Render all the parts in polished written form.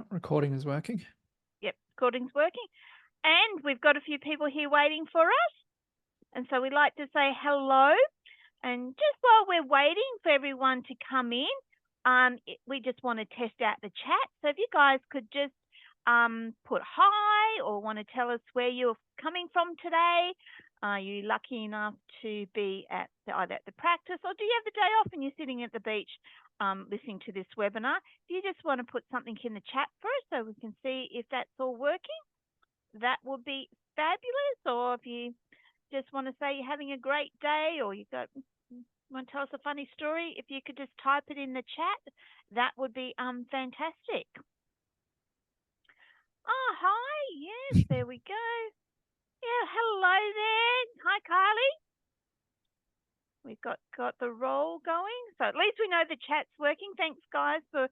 Recording is working. Yep, recording's working. And we've got a few people here waiting for us. And so we'd like to say hello. And just while we're waiting for everyone to come in, we just want to test out the chat. So if you guys could just put hi or want to tell us where you're coming from today. Are you lucky enough to be either at the practice, or do you have the day off and you're sitting at the beach listening to this webinar? If you just want to put something in the chat for us so we can see if that's all working, that would be fabulous. Or if you just want to say you're having a great day, or want to tell us a funny story, if you could just type it in the chat, that would be fantastic. Oh, hi. Yes, there we go. Yeah, hello there. Hi, Kylie. We've got the roll going. So at least we know the chat's working. Thanks, guys, for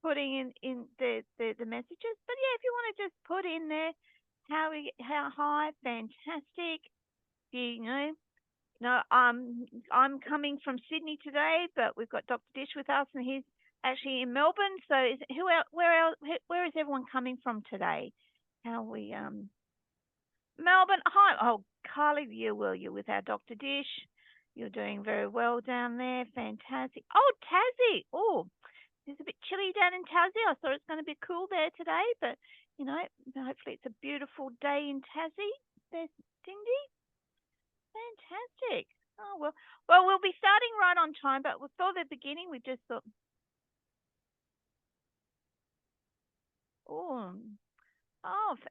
putting in the messages. But yeah, if you want to just put in there how high, fantastic. I'm coming from Sydney today, but we've got Dr. Dish with us, and he's actually in Melbourne. So where is everyone coming from today? How we Melbourne. Hi. Oh, Carly, you're with our Dr. Dish. You're doing very well down there. Fantastic. Oh, Tassie. Oh, it's a bit chilly down in Tassie. I thought it's going to be cool there today, but hopefully it's a beautiful day in Tassie. There's Cindy. Fantastic. Oh well, we'll be starting right on time, but before the beginning, we just thought, oh,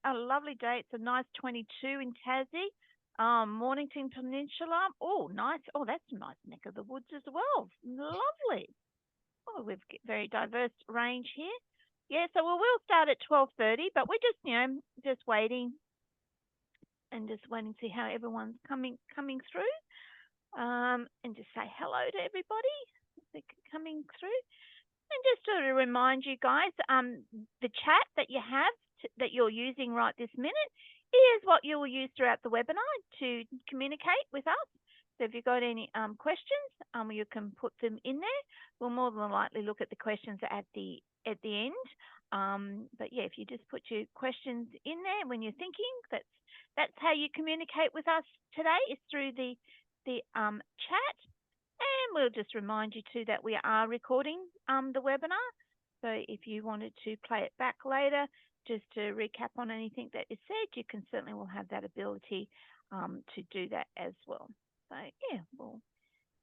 a lovely day. It's a nice 22 in Tassie. Mornington Peninsula. Oh, nice. Oh, that's a nice neck of the woods as well. Lovely. Oh, we've got very diverse range here. Yeah, so we'll start at 12:30, but we're just waiting and just waiting to see how everyone's coming through. And just say hello to everybody coming through. And just to remind you guys, the chat that you have that you're using right this minute is what you will use throughout the webinar to communicate with us. So if you've got any questions, you can put them in there. We'll more than likely look at the questions at the end. But yeah, if you just put your questions in there when you're thinking, that's how you communicate with us today, is through the chat. And we'll just remind you too that we are recording the webinar. So if you wanted to play it back later, just to recap on anything that is said, you can certainly will have that ability to do that as well. So yeah, we'll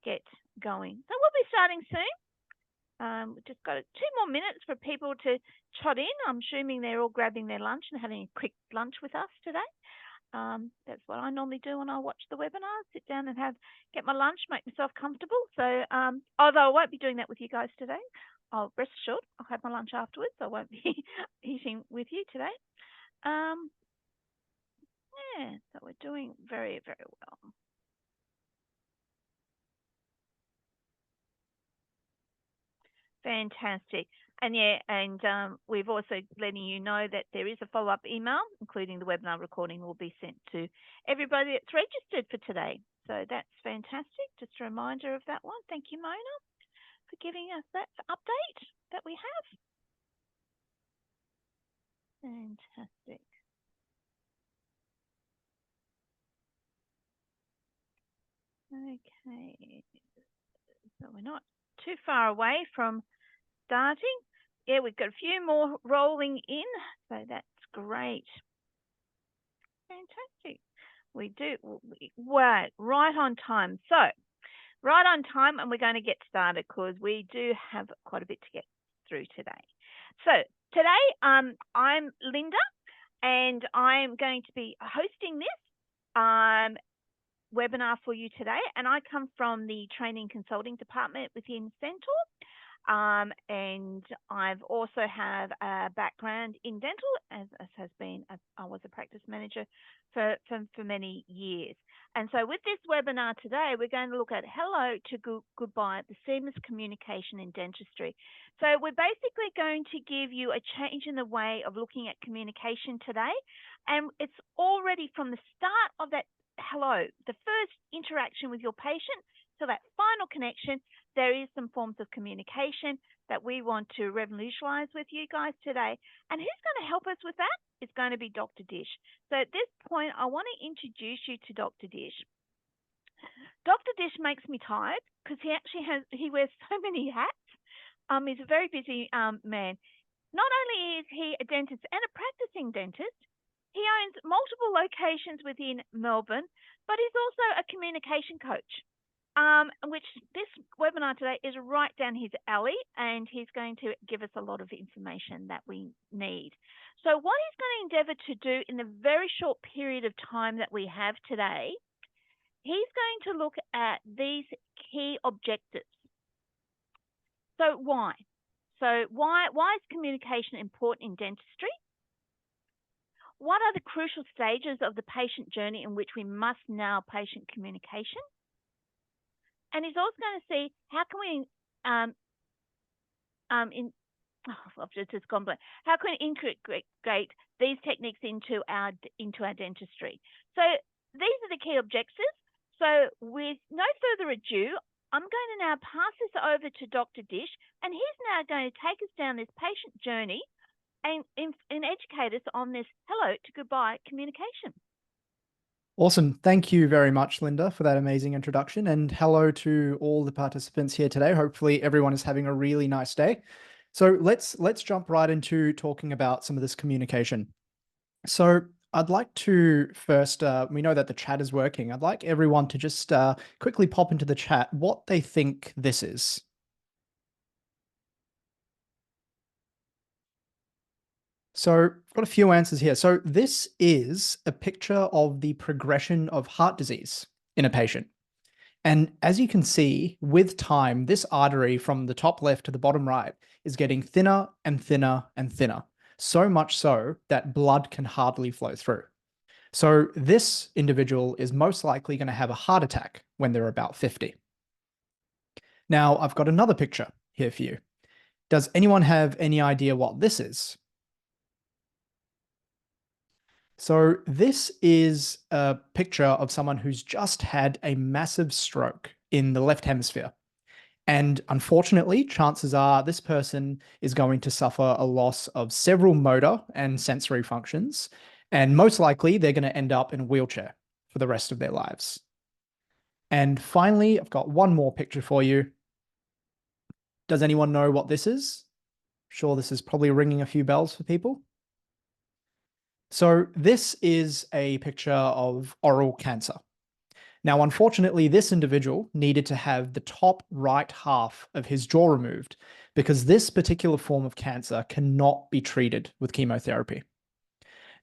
get going. So we'll be starting soon. We've just got 2 more minutes for people to trot in. I'm assuming they're all grabbing their lunch and having a quick lunch with us today. That's what I normally do when I watch the webinar, sit down and get my lunch, make myself comfortable. So although I won't be doing that with you guys today, I'll rest assured I'll have my lunch afterwards. I won't be eating with you today. Yeah, so we're doing very, very well. Fantastic. And yeah, and we've also letting you know that there is a follow-up email, including the webinar recording, will be sent to everybody that's registered for today. So that's fantastic. Just a reminder of that one. Thank you, Mona, for giving us that update that we have. Fantastic. Okay. So we're not too far away from starting. Yeah, we've got a few more rolling in, so that's great. Fantastic. We do. Right on time. So, right on time, and we're going to get started because we do have quite a bit to get through today. So, today, I'm Linda, and I'm going to be hosting this webinar for you today. And I come from the Training Consulting Department within Centaur. And I've also have a background in dental, as has been, I was a practice manager for many years. And so with this webinar today, we're going to look at hello to goodbye, the seamless communication in dentistry. So we're basically going to give you a change in the way of looking at communication today. And it's already from the start of that hello, the first interaction with your patient, to that final connection, there is some forms of communication that we want to revolutionize with you guys today. And who's going to help us with that? It's going to be Dr. Dish. So at this point, I want to introduce you to Dr. Dish. Dr. Dish makes me tired because he wears so many hats. He's a very busy man. Not only is he a dentist and a practicing dentist, he owns multiple locations within Melbourne, but he's also a communication coach, which this webinar today is right down his alley, and he's going to give us a lot of information that we need. So what he's going to endeavour to do in the very short period of time that we have today, he's going to look at these key objectives. So why? Why is communication important in dentistry? What are the crucial stages of the patient journey in which we must nail patient communication? And he's also going to see how can we how can we integrate these techniques into our dentistry? So these are the key objectives. So with no further ado, I'm going to now pass this over to Dr. Dish, and he's now going to take us down this patient journey and educate us on this hello to goodbye communication. Awesome. Thank you very much, Linda, for that amazing introduction. And hello to all the participants here today. Hopefully everyone is having a really nice day. So let's jump right into talking about some of this communication. So I'd like to first, we know that the chat is working. I'd like everyone to just quickly pop into the chat what they think this is. So I've got a few answers here. So this is a picture of the progression of heart disease in a patient. And as you can see, with time, this artery from the top left to the bottom right is getting thinner and thinner and thinner. So much so that blood can hardly flow through. So this individual is most likely going to have a heart attack when they're about 50. Now, I've got another picture here for you. Does anyone have any idea what this is? So this is a picture of someone who's just had a massive stroke in the left hemisphere. And unfortunately, chances are this person is going to suffer a loss of several motor and sensory functions. And most likely, they're going to end up in a wheelchair for the rest of their lives. And finally, I've got one more picture for you. Does anyone know what this is? Sure, this is probably ringing a few bells for people. So this is a picture of oral cancer. Now, unfortunately, this individual needed to have the top right half of his jaw removed because this particular form of cancer cannot be treated with chemotherapy.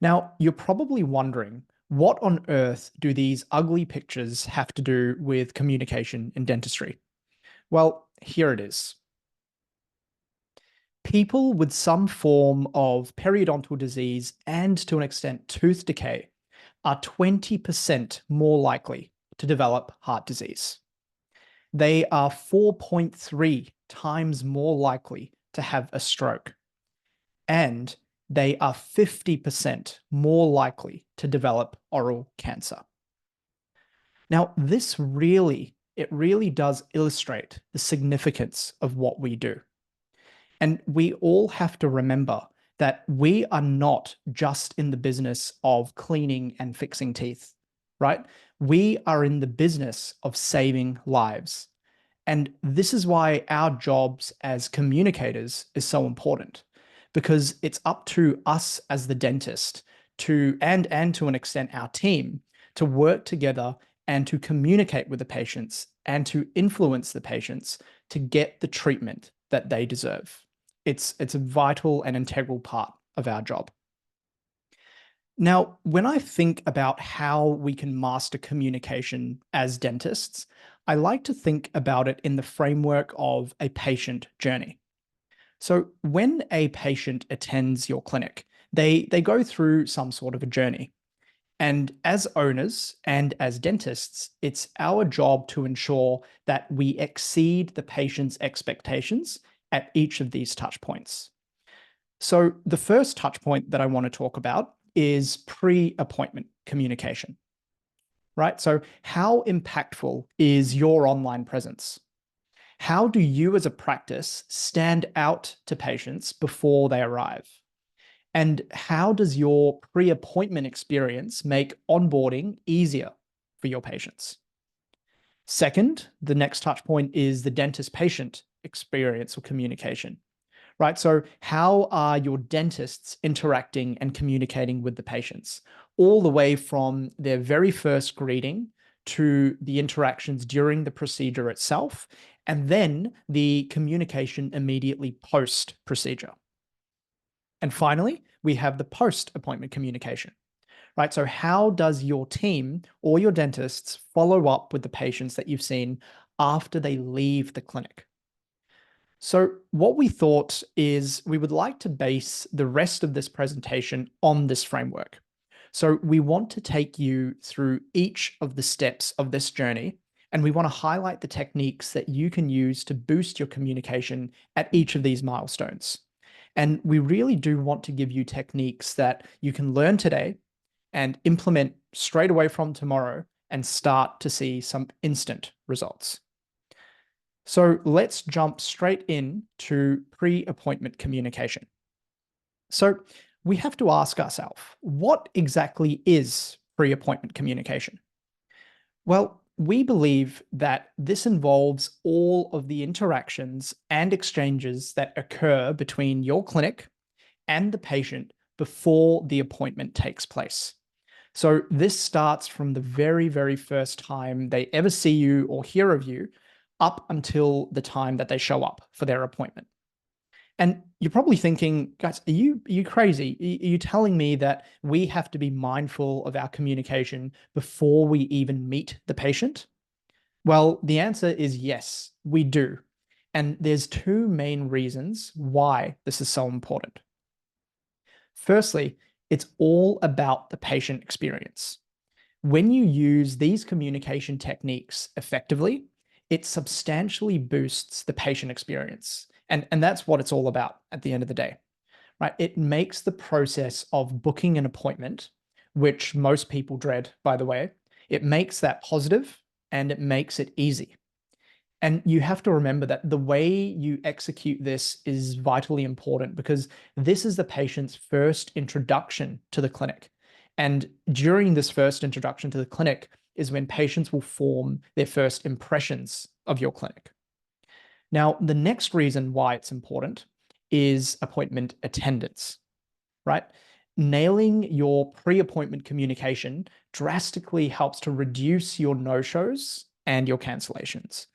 Now, you're probably wondering, what on earth do these ugly pictures have to do with communication in dentistry? Well, here it is. People with some form of periodontal disease and, to an extent, tooth decay are 20% more likely to develop heart disease. They are 4.3 times more likely to have a stroke. And they are 50% more likely to develop oral cancer. Now, it really does illustrate the significance of what we do. And we all have to remember that we are not just in the business of cleaning and fixing teeth, right? We are in the business of saving lives. And this is why our jobs as communicators is so important, because it's up to us as the dentist and to an extent our team to work together and to communicate with the patients and to influence the patients to get the treatment that they deserve. It's a vital and integral part of our job. Now, when I think about how we can master communication as dentists, I like to think about it in the framework of a patient journey. So when a patient attends your clinic, they go through some sort of a journey. And as owners and as dentists, it's our job to ensure that we exceed the patient's expectations at each of these touch points. So the first touch point that I want to talk about is pre-appointment communication. right? So how impactful is your online presence? How do you as a practice stand out to patients before they arrive? And how does your pre-appointment experience make onboarding easier for your patients? Second, the next touch point is the dentist-patient experience or communication, right? So how are your dentists interacting and communicating with the patients, all the way from their very first greeting to the interactions during the procedure itself, and then the communication immediately post-procedure. And finally, we have the post-appointment communication, right? So how does your team or your dentists follow up with the patients that you've seen after they leave the clinic? So what we thought is we would like to base the rest of this presentation on this framework. So we want to take you through each of the steps of this journey, and we want to highlight the techniques that you can use to boost your communication at each of these milestones. And we really do want to give you techniques that you can learn today and implement straight away from tomorrow and start to see some instant results. So let's jump straight in to pre-appointment communication. So we have to ask ourselves, what exactly is pre-appointment communication? Well, we believe that this involves all of the interactions and exchanges that occur between your clinic and the patient before the appointment takes place. So this starts from the very, very first time they ever see you or hear of you up until the time that they show up for their appointment. And you're probably thinking, guys, are you crazy? Are you telling me that we have to be mindful of our communication before we even meet the patient? Well, the answer is yes, we do. And there's two main reasons why this is so important. Firstly, it's all about the patient experience. When you use these communication techniques effectively, it substantially boosts the patient experience. And that's what it's all about at the end of the day, right? It makes the process of booking an appointment, which most people dread, by the way, it makes that positive and it makes it easy. And you have to remember that the way you execute this is vitally important because this is the patient's first introduction to the clinic. And during this first introduction to the clinic is when patients will form their first impressions of your clinic. Now, the next reason why it's important is appointment attendance, right? Nailing your pre-appointment communication drastically helps to reduce your no-shows and your cancellations.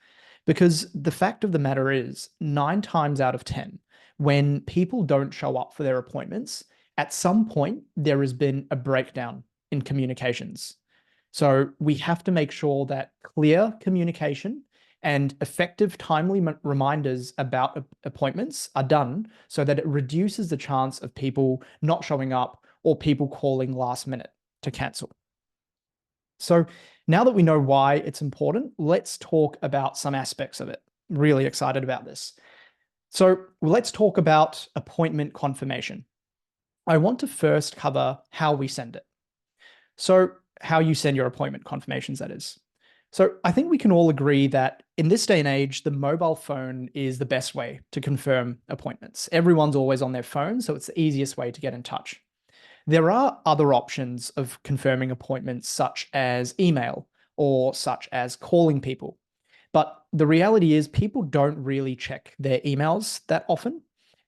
Because the fact of the matter is, 9 times out of 10, when people don't show up for their appointments, at some point there has been a breakdown in communications. So we have to make sure that clear communication and effective, timely reminders about appointments are done so that it reduces the chance of people not showing up or people calling last minute to cancel. So now that we know why it's important, let's talk about some aspects of it. Really excited about this. So let's talk about appointment confirmation. I want to first cover how we send it. So how you send your appointment confirmations, that is. So I think we can all agree that in this day and age, the mobile phone is the best way to confirm appointments. Everyone's always on their phone, so it's the easiest way to get in touch. There are other options of confirming appointments, such as email or such as calling people. But the reality is people don't really check their emails that often.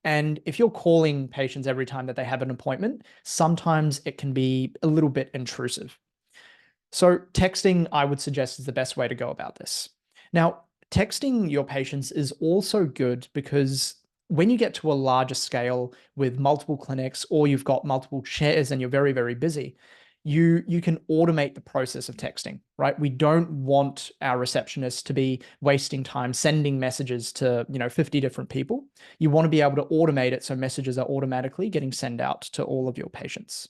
And if you're calling patients every time that they have an appointment, sometimes it can be a little bit intrusive. So texting, I would suggest, is the best way to go about this. Now, texting your patients is also good because when you get to a larger scale with multiple clinics or you've got multiple chairs and you're very, very busy, you can automate the process of texting, right? We don't want our receptionists to be wasting time sending messages to, 50 different people. You want to be able to automate it so messages are automatically getting sent out to all of your patients.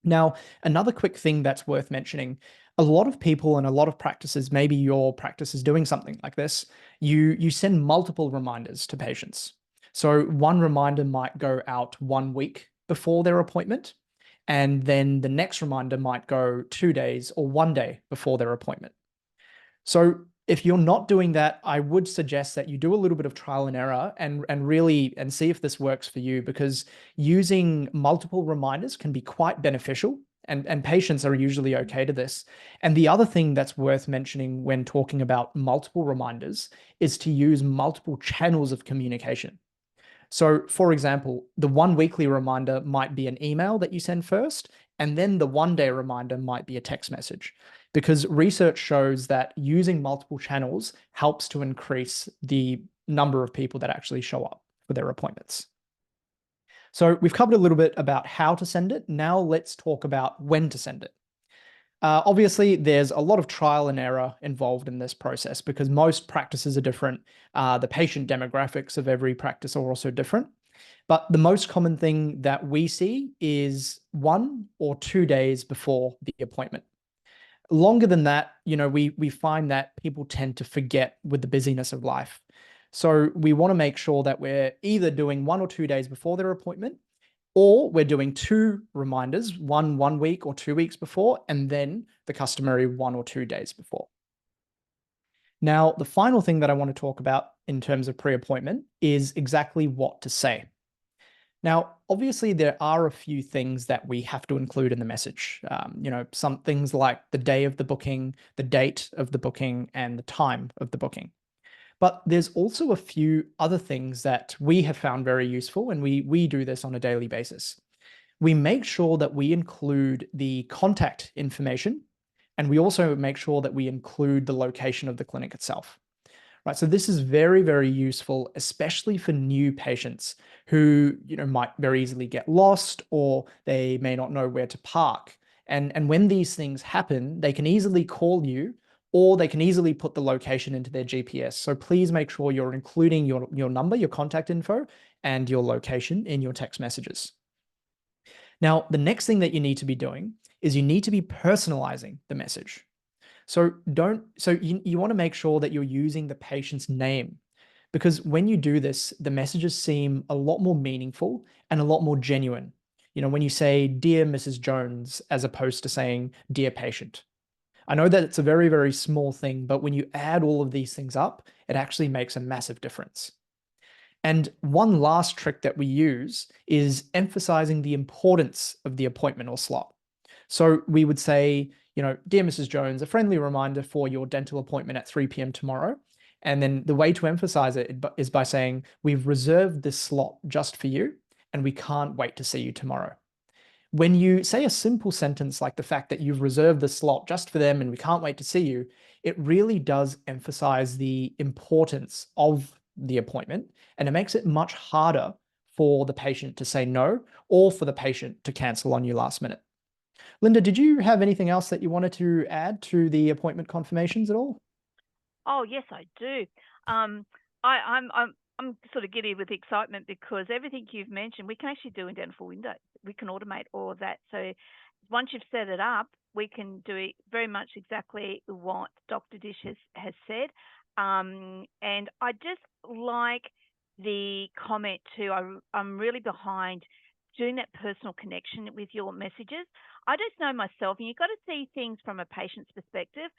Now, another quick thing that's worth mentioning, a lot of people and a lot of practices, maybe your practice is doing something like this, you send multiple reminders to patients. So one reminder might go out 1 week before their appointment, And then the next reminder might go 2 days or 1 day before their appointment. So if you're not doing that, I would suggest that you do a little bit of trial and error and really see if this works for you, because using multiple reminders can be quite beneficial, and patients are usually okay to this. And the other thing that's worth mentioning when talking about multiple reminders is to use multiple channels of communication. So, for example, the 1 weekly reminder might be an email that you send first, and then the 1 day reminder might be a text message, because research shows that using multiple channels helps to increase the number of people that actually show up for their appointments. So, we've covered a little bit about how to send it. Now, let's talk about when to send it. Obviously, there's a lot of trial and error involved in this process because most practices are different. The patient demographics of every practice are also different. But the most common thing that we see is 1 or 2 days before the appointment. Longer than that, we find that people tend to forget with the busyness of life. So we want to make sure that we're either doing 1 or 2 days before their appointment, or we're doing 2 reminders, 1 week or 2 weeks before, and then the customary 1 or 2 days before. Now, the final thing that I want to talk about in terms of pre-appointment is exactly what to say. Now, obviously, there are a few things that we have to include in the message. Some things like the day of the booking, the date of the booking, and the time of the booking. But there's also a few other things that we have found very useful, and we do this on a daily basis. We make sure that we include the contact information, and we also make sure that we include the location of the clinic itself. Right, so this is very, very useful, especially for new patients who might very easily get lost, or they may not know where to park. And when these things happen, they can easily call you, or they can easily put the location into their GPS. So please make sure you're including your number, your contact info, and your location in your text messages. Now, the next thing that you need to be doing is you need to be personalizing the message. So you want to make sure that you're using the patient's name, because when you do this, the messages seem a lot more meaningful and a lot more genuine. When you say "Dear Mrs. Jones" as opposed to saying "Dear patient." I know that it's a very, very small thing, but when you add all of these things up, it actually makes a massive difference. And one last trick that we use is emphasizing the importance of the appointment or slot. So we would say, "Dear Mrs. Jones, a friendly reminder for your dental appointment at 3 p.m. tomorrow." And then the way to emphasize it is by saying, "We've reserved this slot just for you, and we can't wait to see you tomorrow." When you say a simple sentence like the fact that you've reserved the slot just for them and we can't wait to see you, it really does emphasize the importance of the appointment, and it makes it much harder for the patient to say no, or for the patient to cancel on you last minute. Linda, did you have anything else that you wanted to add to the appointment confirmations at all? Oh, yes, I do. Um, I'm sort of giddy with excitement because everything you've mentioned, we can actually do in Dental Windows. We can automate all of that. So once you've set it up, we can do it very much exactly what Dr. Dish has said. And I just like the comment too. I'm really behind doing that personal connection with your messages. I just know myself, and you've got to see things from a patient's perspective.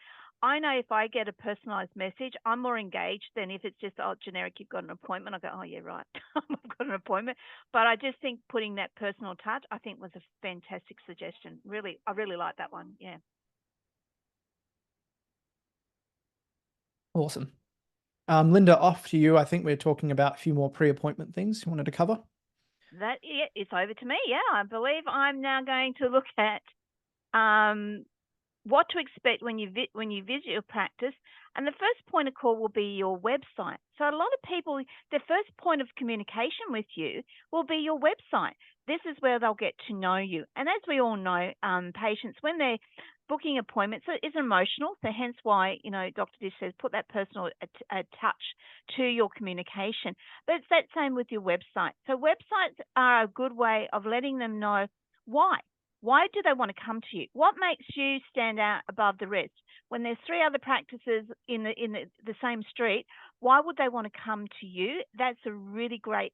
I know if I get a personalized message, I'm more engaged than if it's just, oh, generic, you've got an appointment. I go, oh, yeah, right, I've got an appointment. But I just think putting that personal touch, I think, was a fantastic suggestion. Really, I really like that one. Yeah. Awesome. Linda, off to you. I think we're talking about a few more pre-appointment things you wanted to cover. Yeah, it's over to me. Yeah, I believe I'm now going to look at um, what to expect when you visit your practice. And the first point of call will be your website. So a lot of people, their first point of communication with you will be your website. This is where they'll get to know you. And as we all know, patients, when they're booking appointments, it is emotional. So hence why, Dr. Dish says put that personal touch to your communication. But it's that same with your website. So websites are a good way of letting them know why. Why do they want to come to you? What makes you stand out above the rest? When there's three other practices in the same street, why would they want to come to you? That's a really great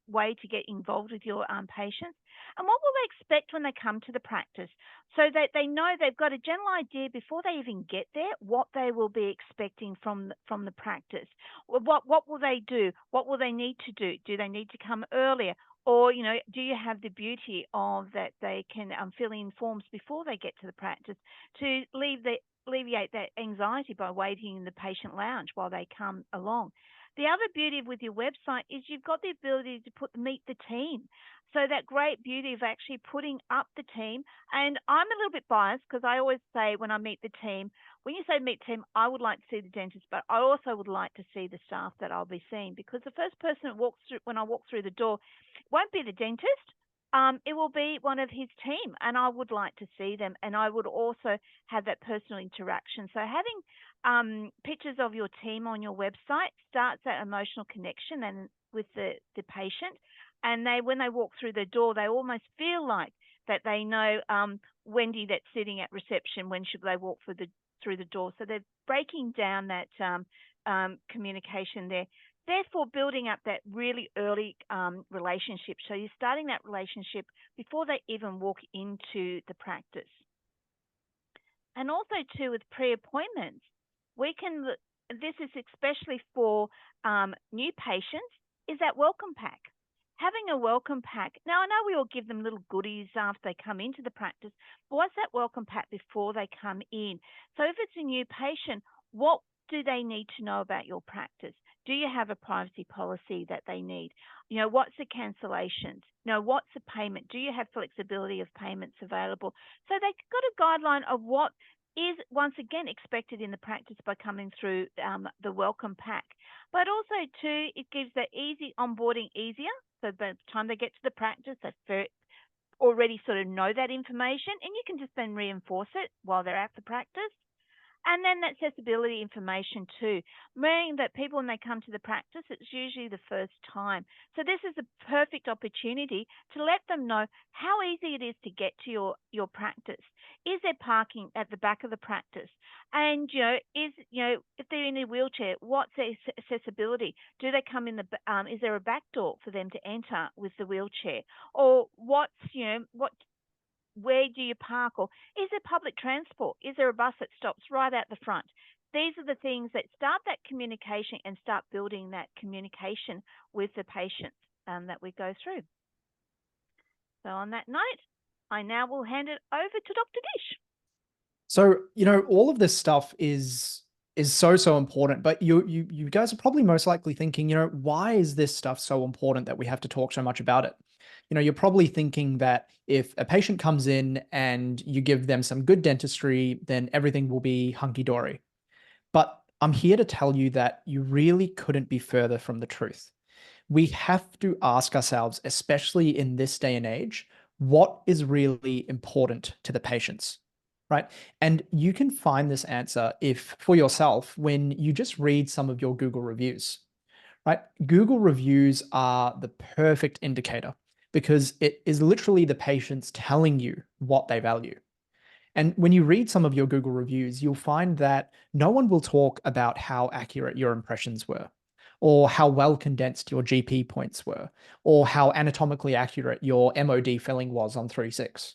way to get involved with your patients. And what will they expect when they come to the practice? So that they know they've got a general idea before they even get there what they will be expecting from the practice. What will they do? What will they need to do? Do they need to come earlier? Or, do you have the beauty of that they can fill in forms before they get to the practice to alleviate that anxiety by waiting in the patient lounge while they come along? The other beauty with your website is you've got the ability to meet the team. So that great beauty of actually putting up the team. And I'm a little bit biased because I always say when I meet the team, when you say meet team, I would like to see the dentist, but I also would like to see the staff that I'll be seeing, because the first person that walks through when I walk through the door won't be the dentist. It will be one of his team, and I would like to see them, and I would also have that personal interaction. So having pictures of your team on your website starts that emotional connection and with the patient, and when they walk through the door, they almost feel like that they know Wendy that's sitting at reception when should they walk through the door. So they're breaking down that communication there, therefore building up that really early relationship. So you're starting that relationship before they even walk into the practice. And also too, with pre-appointments, this is especially for new patients, is that welcome pack. Having a welcome pack. Now, I know we all give them little goodies after they come into the practice, but what's that welcome pack before they come in? So if it's a new patient, what do they need to know about your practice? Do you have a privacy policy that they need? What's the cancellations? What's the payment? Do you have flexibility of payments available? So they've got a guideline of what is once again expected in the practice by coming through the welcome pack. But also too, it gives the easy onboarding easier. So by the time they get to the practice, they already sort of know that information, and you can just then reinforce it while they're at the practice. And then that accessibility information too, meaning that people, when they come to the practice, it's usually the first time. So this is a perfect opportunity to let them know how easy it is to get to your practice. Is there parking at the back of the practice? And, if they're in a wheelchair, what's their accessibility? Do they come in is there a back door for them to enter with the wheelchair? Or what where do you park? Or is there public transport? Is there a bus that stops right out the front? These are the things that start that communication and start building that communication with the patients that we go through. So on that note, I now will hand it over to Dr. Dish. So, all of this stuff is so important, but you guys are probably most likely thinking, why is this stuff so important that we have to talk so much about it? You're probably thinking that if a patient comes in and you give them some good dentistry, then everything will be hunky-dory. But I'm here to tell you that you really couldn't be further from the truth. We have to ask ourselves, especially in this day and age, what is really important to the patients, right? And you can find this answer for yourself when you just read some of your Google reviews, right? Google reviews are the perfect indicator because it is literally the patients telling you what they value. And when you read some of your Google reviews, you'll find that no one will talk about how accurate your impressions were, or how well condensed your GP points were, or how anatomically accurate your MOD filling was on 3.6,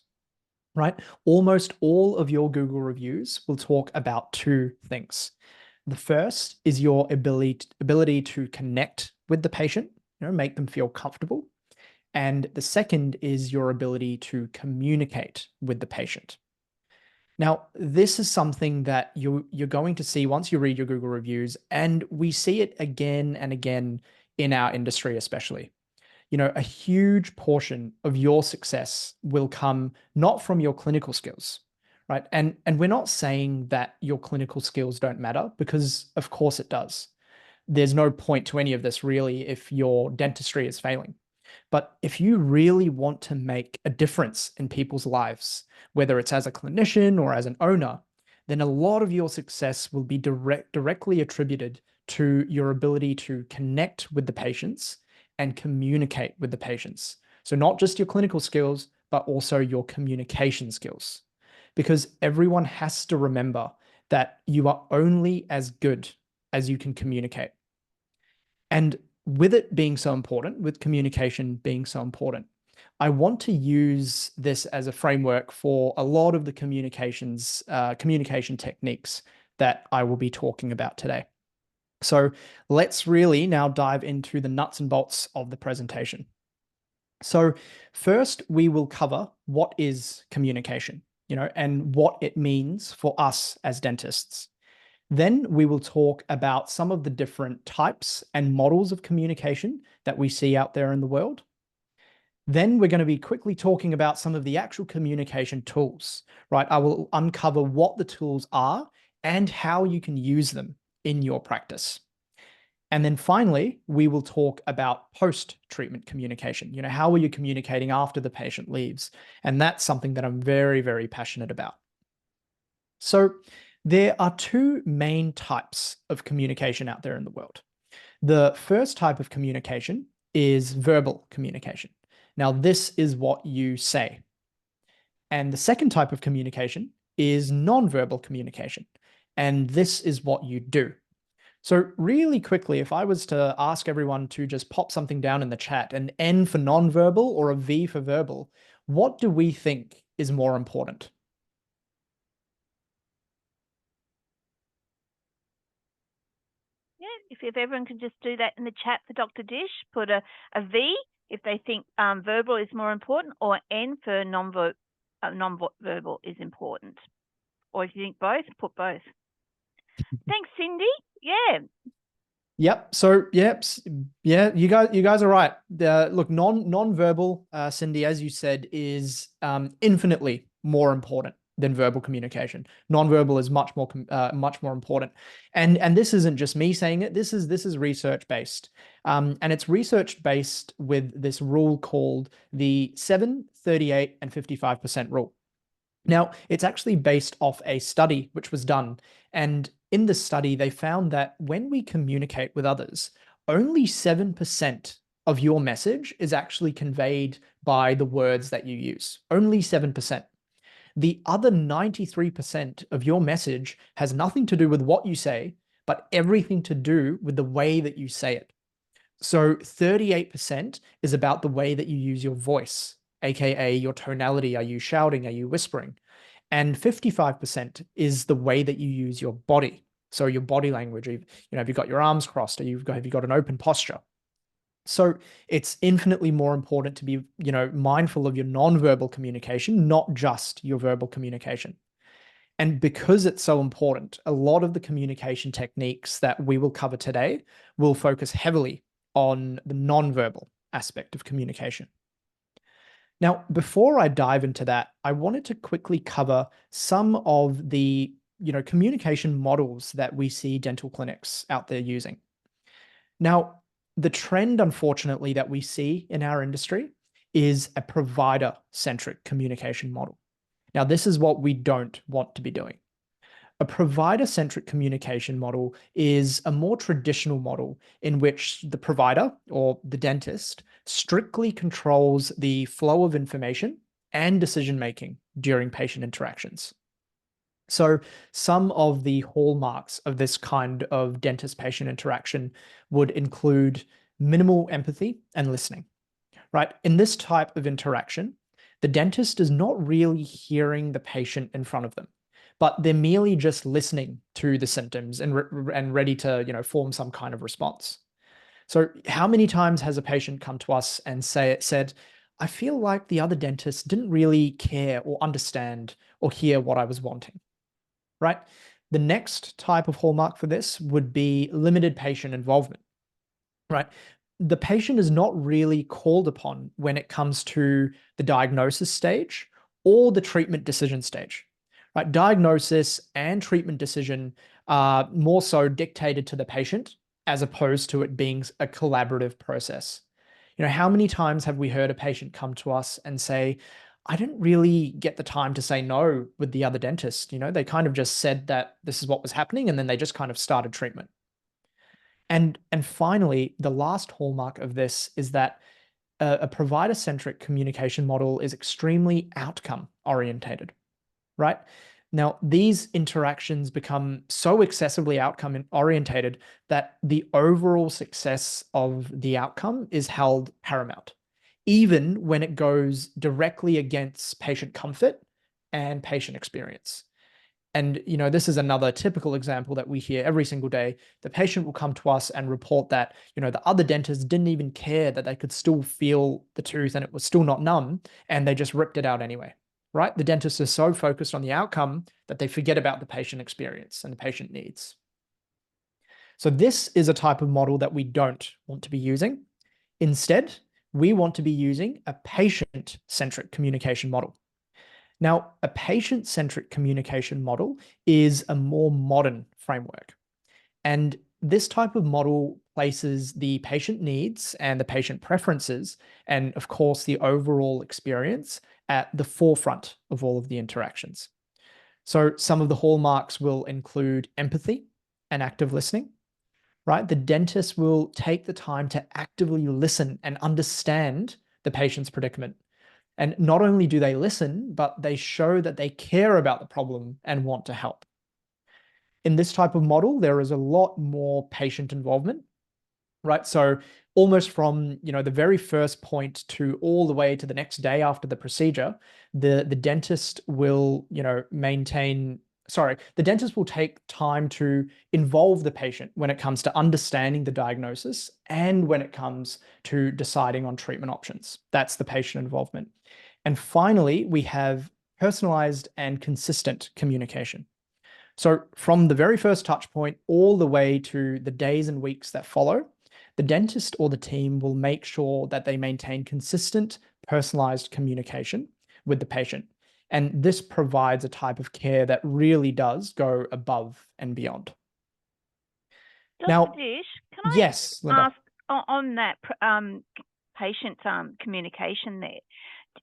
right? Almost all of your Google reviews will talk about two things. The first is your ability to connect with the patient, make them feel comfortable. And the second is your ability to communicate with the patient. Now, this is something that you're going to see once you read your Google reviews, and we see it again and again in our industry, especially. A huge portion of your success will come not from your clinical skills, right? And we're not saying that your clinical skills don't matter, because of course it does. There's no point to any of this really if your dentistry is failing. But if you really want to make a difference in people's lives, whether it's as a clinician or as an owner, then a lot of your success will be directly attributed to your ability to connect with the patients and communicate with the patients. So not just your clinical skills, but also your communication skills. Because everyone has to remember that you are only as good as you can communicate. And with it being so important, with communication being so important, I want to use this as a framework for a lot of the communication techniques that I will be talking about today. So let's really now dive into the nuts and bolts of the presentation. So first, we will cover what is communication, and what it means for us as dentists. Then we will talk about some of the different types and models of communication that we see out there in the world. Then we're going to be quickly talking about some of the actual communication tools, right? I will uncover what the tools are and how you can use them in your practice. And then finally, we will talk about post-treatment communication. How are you communicating after the patient leaves? And that's something that I'm very, very passionate about. So there are two main types of communication out there in the world. The first type of communication is verbal communication. Now, this is what you say. And the second type of communication is non-verbal communication. And this is what you do. So really quickly, if I was to ask everyone to just pop something down in the chat, an N for non-verbal or a V for verbal, what do we think is more important? Yeah, if everyone can just do that in the chat for Dr. Dish, put a V if they think verbal is more important, or N for non-verbal is important. Or if you think both, put both. Thanks, Cindy. Yeah. Yep. So, yeah, you guys are right. Look, non-verbal, Cindy, as you said, is infinitely more important than verbal communication. Non-verbal is much more important. And this isn't just me saying it. This is research based. And it's research based with this rule called the 7, 38, and 55% rule. Now, it's actually based off a study which was done. And in the study, they found that when we communicate with others, only 7% of your message is actually conveyed by the words that you use. Only 7%. The other 93% of your message has nothing to do with what you say, but everything to do with the way that you say it. So 38% is about the way that you use your voice, aka your tonality. Are you shouting? Are you whispering? And 55% is the way that you use your body. So your body language, have you got your arms crossed? Have you got an open posture? So it's infinitely more important to be, mindful of your non-verbal communication, not just your verbal communication. And because it's so important, a lot of the communication techniques that we will cover today will focus heavily on the non-verbal aspect of communication. Now, before I dive into that, I wanted to quickly cover some of the, communication models that we see dental clinics out there using. Now, the trend, unfortunately, that we see in our industry is a provider-centric communication model. Now, this is what we don't want to be doing. A provider-centric communication model is a more traditional model in which the provider or the dentist strictly controls the flow of information and decision-making during patient interactions. So some of the hallmarks of this kind of dentist-patient interaction would include minimal empathy and listening, right? In this type of interaction, the dentist is not really hearing the patient in front of them, but they're merely just listening to the symptoms and ready to, form some kind of response. So how many times has a patient come to us and said, I feel like the other dentist didn't really care or understand or hear what I was wanting, right? The next type of hallmark for this would be limited patient involvement, right? The patient is not really called upon when it comes to the diagnosis stage or the treatment decision stage, right? Diagnosis and treatment decision are more so dictated to the patient as opposed to it being a collaborative process. How many times have we heard a patient come to us and say, I didn't really get the time to say no with the other dentist. They kind of just said that this is what was happening, and then they just kind of started treatment. And finally, the last hallmark of this is that a provider-centric communication model is extremely outcome orientated, right? Now, these interactions become so excessively outcome orientated that the overall success of the outcome is held paramount, even when it goes directly against patient comfort and patient experience. And, this is another typical example that we hear every single day. The patient will come to us and report that, the other dentist didn't even care that they could still feel the tooth and it was still not numb, and they just ripped it out anyway, right? The dentist is so focused on the outcome that they forget about the patient experience and the patient needs. So this is a type of model that we don't want to be using. Instead, we want to be using a patient-centric communication model. Now, a patient-centric communication model is a more modern framework. And this type of model places the patient needs and the patient preferences, and of course, the overall experience at the forefront of all of the interactions. So some of the hallmarks will include empathy and active listening, right? The dentist will take the time to actively listen and understand the patient's predicament. And not only do they listen, but they show that they care about the problem and want to help. In this type of model, there is a lot more patient involvement, right? So almost from, the very first point to all the way to the next day after the procedure, the dentist will, the dentist will take time to involve the patient when it comes to understanding the diagnosis and when it comes to deciding on treatment options. That's the patient involvement. And finally, we have personalized and consistent communication. So from the very first touch point all the way to the days and weeks that follow, the dentist or the team will make sure that they maintain consistent, personalized communication with the patient. And this provides a type of care that really does go above and beyond. Dr. Now, Dish, can yes, I Linda. ask on that patient communication there?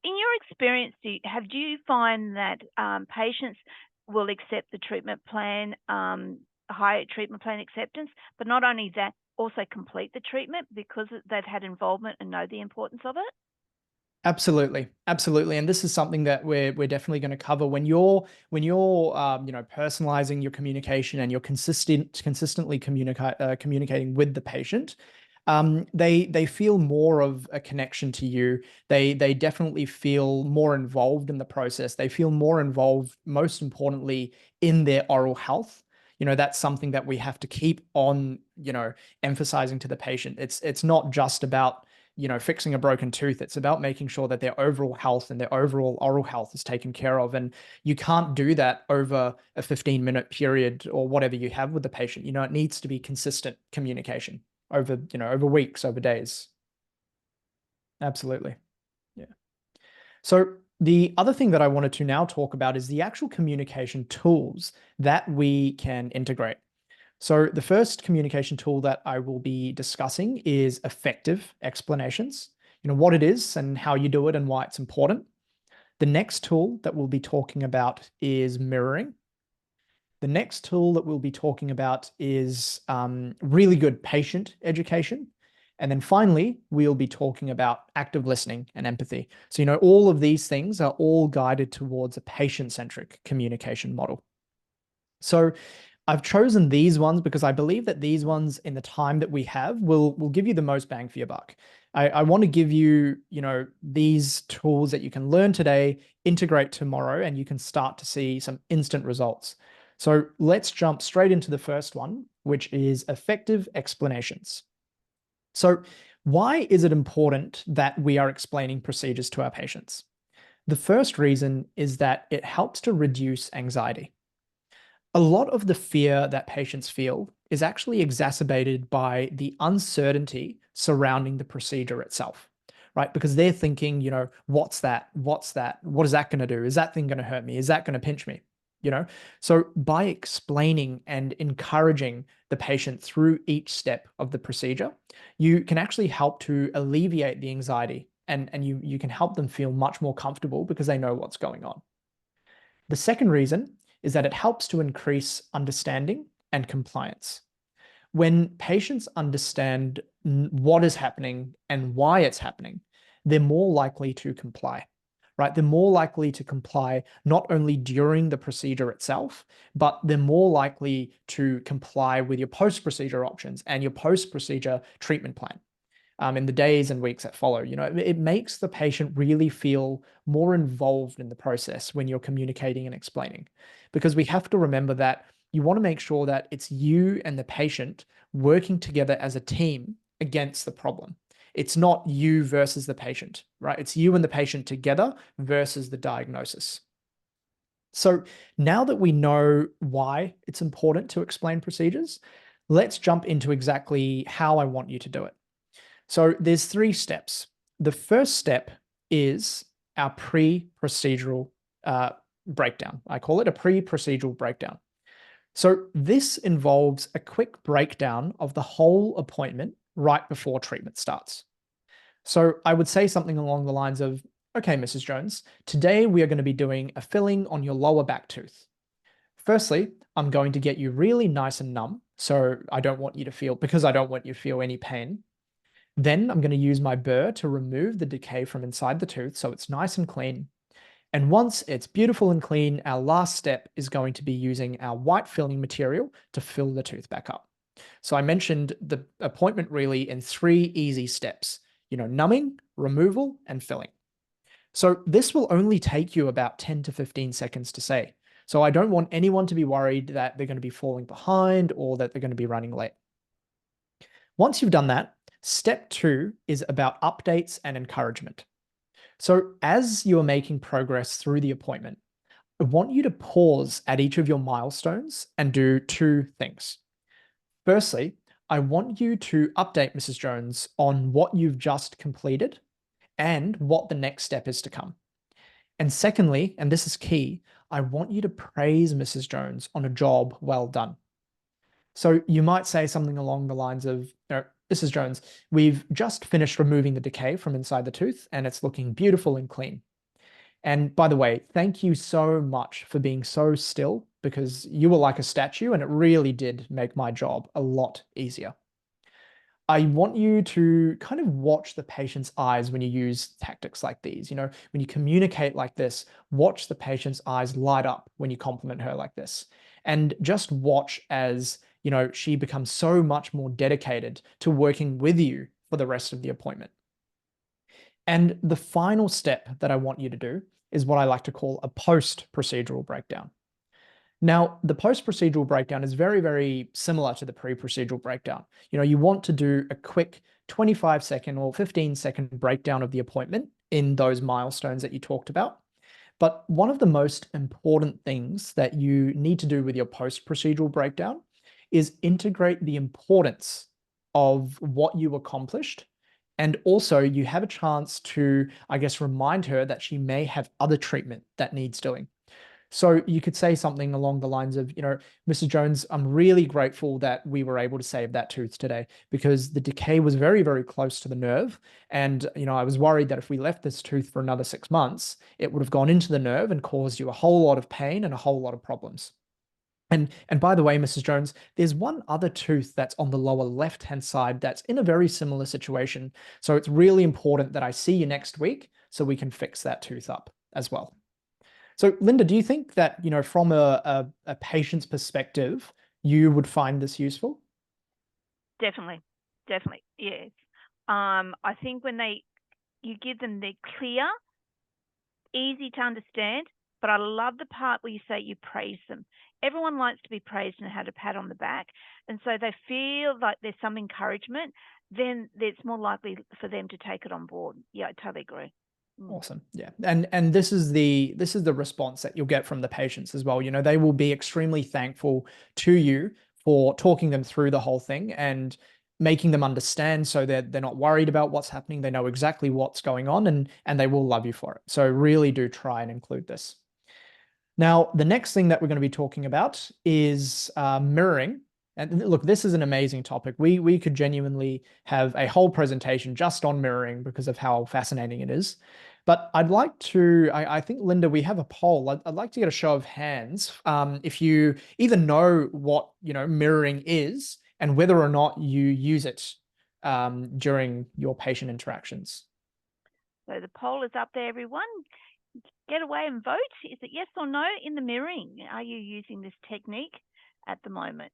In your experience, do you find that patients will accept the treatment plan, high treatment plan acceptance, but not only that, also complete the treatment because they've had involvement and know the importance of it? Absolutely, absolutely, and this is something that we're definitely going to cover when you're personalizing your communication and you're consistently communicating with the patient. They feel more of a connection to you. They definitely feel more involved in the process. They feel more involved, most importantly, in their oral health. That's something that we have to keep on, emphasizing to the patient. It's not just about fixing a broken tooth. It's about making sure that their overall health and their overall oral health is taken care of. And you can't do that over a 15-minute period or whatever you have with the patient. It needs to be consistent communication over weeks, over days. Absolutely. Yeah. So the other thing that I wanted to now talk about is the actual communication tools that we can integrate. So the first communication tool that I will be discussing is effective explanations, what it is and how you do it and why it's important. The next tool that we'll be talking about is mirroring. The next tool that we'll be talking about is really good patient education. And then finally, we'll be talking about active listening and empathy. So, all of these things are all guided towards a patient-centric communication model. So I've chosen these ones because I believe that these ones in the time that we have will give you the most bang for your buck. I want to give you, these tools that you can learn today, integrate tomorrow, and you can start to see some instant results. So let's jump straight into the first one, which is effective explanations. So why is it important that we are explaining procedures to our patients? The first reason is that it helps to reduce anxiety. A lot of the fear that patients feel is actually exacerbated by the uncertainty surrounding the procedure itself, right? Because they're thinking, what's that? What's that? What is that going to do? Is that thing going to hurt me? Is that going to pinch me? So by explaining and encouraging the patient through each step of the procedure, you can actually help to alleviate the anxiety and you can help them feel much more comfortable because they know what's going on. The second reason is that it helps to increase understanding and compliance. When patients understand what is happening and why it's happening, they're more likely to comply, right? They're more likely to comply not only during the procedure itself, but they're more likely to comply with your post-procedure options and your post-procedure treatment plan in the days and weeks that follow. It makes the patient really feel more involved in the process when you're communicating and explaining, because we have to remember that you want to make sure that it's you and the patient working together as a team against the problem. It's not you versus the patient, right? It's you and the patient together versus the diagnosis. So now that we know why it's important to explain procedures, let's jump into exactly how I want you to do it. So there's 3 steps. The first step is our pre-procedural breakdown. I call it a pre-procedural breakdown. So this involves a quick breakdown of the whole appointment right before treatment starts. So I would say something along the lines of, okay, Mrs. Jones, today we are going to be doing a filling on your lower back tooth. Firstly, I'm going to get you really nice and numb. So I don't want you to feel, because I don't want you to feel any pain. Then I'm going to use my burr to remove the decay from inside the tooth so it's nice and clean. And once it's beautiful and clean, our last step is going to be using our white filling material to fill the tooth back up. So I mentioned the appointment really in 3 easy steps, numbing, removal, and filling. So this will only take you about 10 to 15 seconds to say. So I don't want anyone to be worried that they're going to be falling behind or that they're going to be running late. Once you've done that, step 2 is about updates and encouragement. So as you're making progress through the appointment, I want you to pause at each of your milestones and do 2 things. Firstly, I want you to update Mrs. Jones on what you've just completed and what the next step is to come. And secondly, and this is key, I want you to praise Mrs. Jones on a job well done. So you might say something along the lines of, Mrs. Jones, we've just finished removing the decay from inside the tooth and it's looking beautiful and clean. And by the way, thank you so much for being so still, because you were like a statue and it really did make my job a lot easier. I want you to kind of watch the patient's eyes when you use tactics like these. When you communicate like this, watch the patient's eyes light up when you compliment her like this. And just watch as, she becomes so much more dedicated to working with you for the rest of the appointment. And the final step that I want you to do is what I like to call a post-procedural breakdown. Now, the post-procedural breakdown is very, very similar to the pre-procedural breakdown. You want to do a quick 25-second or 15-second breakdown of the appointment in those milestones that you talked about. But one of the most important things that you need to do with your post-procedural breakdown is integrate the importance of what you accomplished. And also you have a chance to, I guess, remind her that she may have other treatment that needs doing. So you could say something along the lines of, Mrs. Jones, I'm really grateful that we were able to save that tooth today, because the decay was very, very close to the nerve. And, I was worried that if we left this tooth for another 6 months, it would have gone into the nerve and caused you a whole lot of pain and a whole lot of problems. And by the way, Mrs. Jones, there's one other tooth that's on the lower left-hand side that's in a very similar situation. So it's really important that I see you next week so we can fix that tooth up as well. So Linda, do you think that, from a patient's perspective, you would find this useful? Definitely. Definitely. Yes. I think when you give them the clear, easy to understand, but I love the part where you say you praise them. Everyone likes to be praised and had a pat on the back. And so they feel like there's some encouragement, then it's more likely for them to take it on board. Yeah, I totally agree. Awesome. Yeah. And this is the response that you'll get from the patients as well. They will be extremely thankful to you for talking them through the whole thing and making them understand, so that they're not worried about what's happening. They know exactly what's going on, and they will love you for it. So really do try and include this. Now, the next thing that we're going to be talking about is mirroring. And look, this is an amazing topic. We could genuinely have a whole presentation just on mirroring because of how fascinating it is. But I'd like to, I think, Linda, we have a poll. I'd like to get a show of hands if you either know what, mirroring is and whether or not you use it during your patient interactions. So the poll is up there, everyone. Get away and vote. Is it yes or no in the mirroring? Are you using this technique at the moment?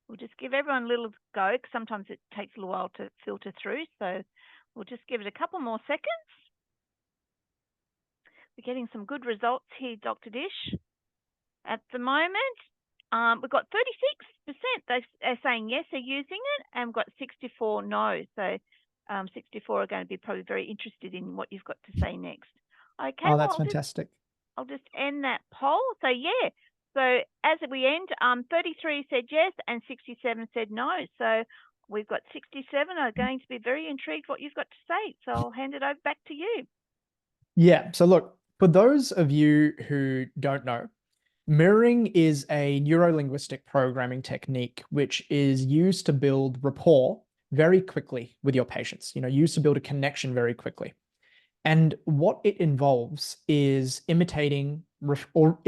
We'll just give everyone a little go, because sometimes it takes a little while to filter through. So we'll just give it a couple more seconds. We're getting some good results here, Dr. Dish. At the moment, we've got 36%. They're saying yes, they're using it, and we've got 64 no. So 64 are going to be probably very interested in what you've got to say next. Okay, Oh, well, that's fantastic. I'll just end that poll. So yeah, so as we end, 33 said yes and 67 said no. So we've got 67 are going to be very intrigued what you've got to say. So I'll hand it over back to you. Yeah. So look, for those of you who don't know, mirroring is a neuro-linguistic programming technique which is used to build rapport very quickly with your patients, used to build a connection very quickly. And what it involves is imitating or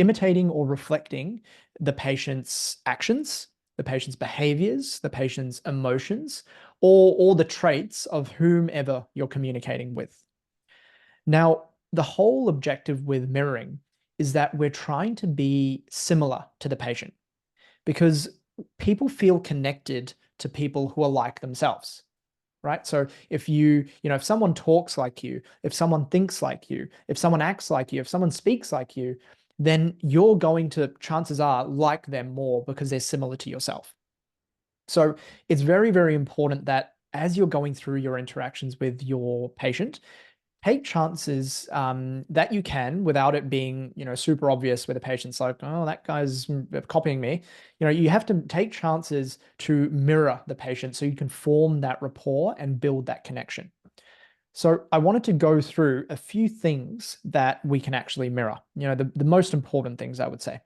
reflecting the patient's actions, the patient's behaviors, the patient's emotions, or the traits of whomever you're communicating with. Now, the whole objective with mirroring is that we're trying to be similar to the patient because people feel connected to people who are like themselves, right? So if someone talks like you, if someone thinks like you, if someone acts like you, if someone speaks like you, then you're going to, chances are, like them more because they're similar to yourself. So it's very, very important that as you're going through your interactions with your patient, take chances that you can without it being, super obvious where the patient's like, oh, that guy's copying me. You have to take chances to mirror the patient so you can form that rapport and build that connection. So I wanted to go through a few things that we can actually mirror, the most important things, I would say.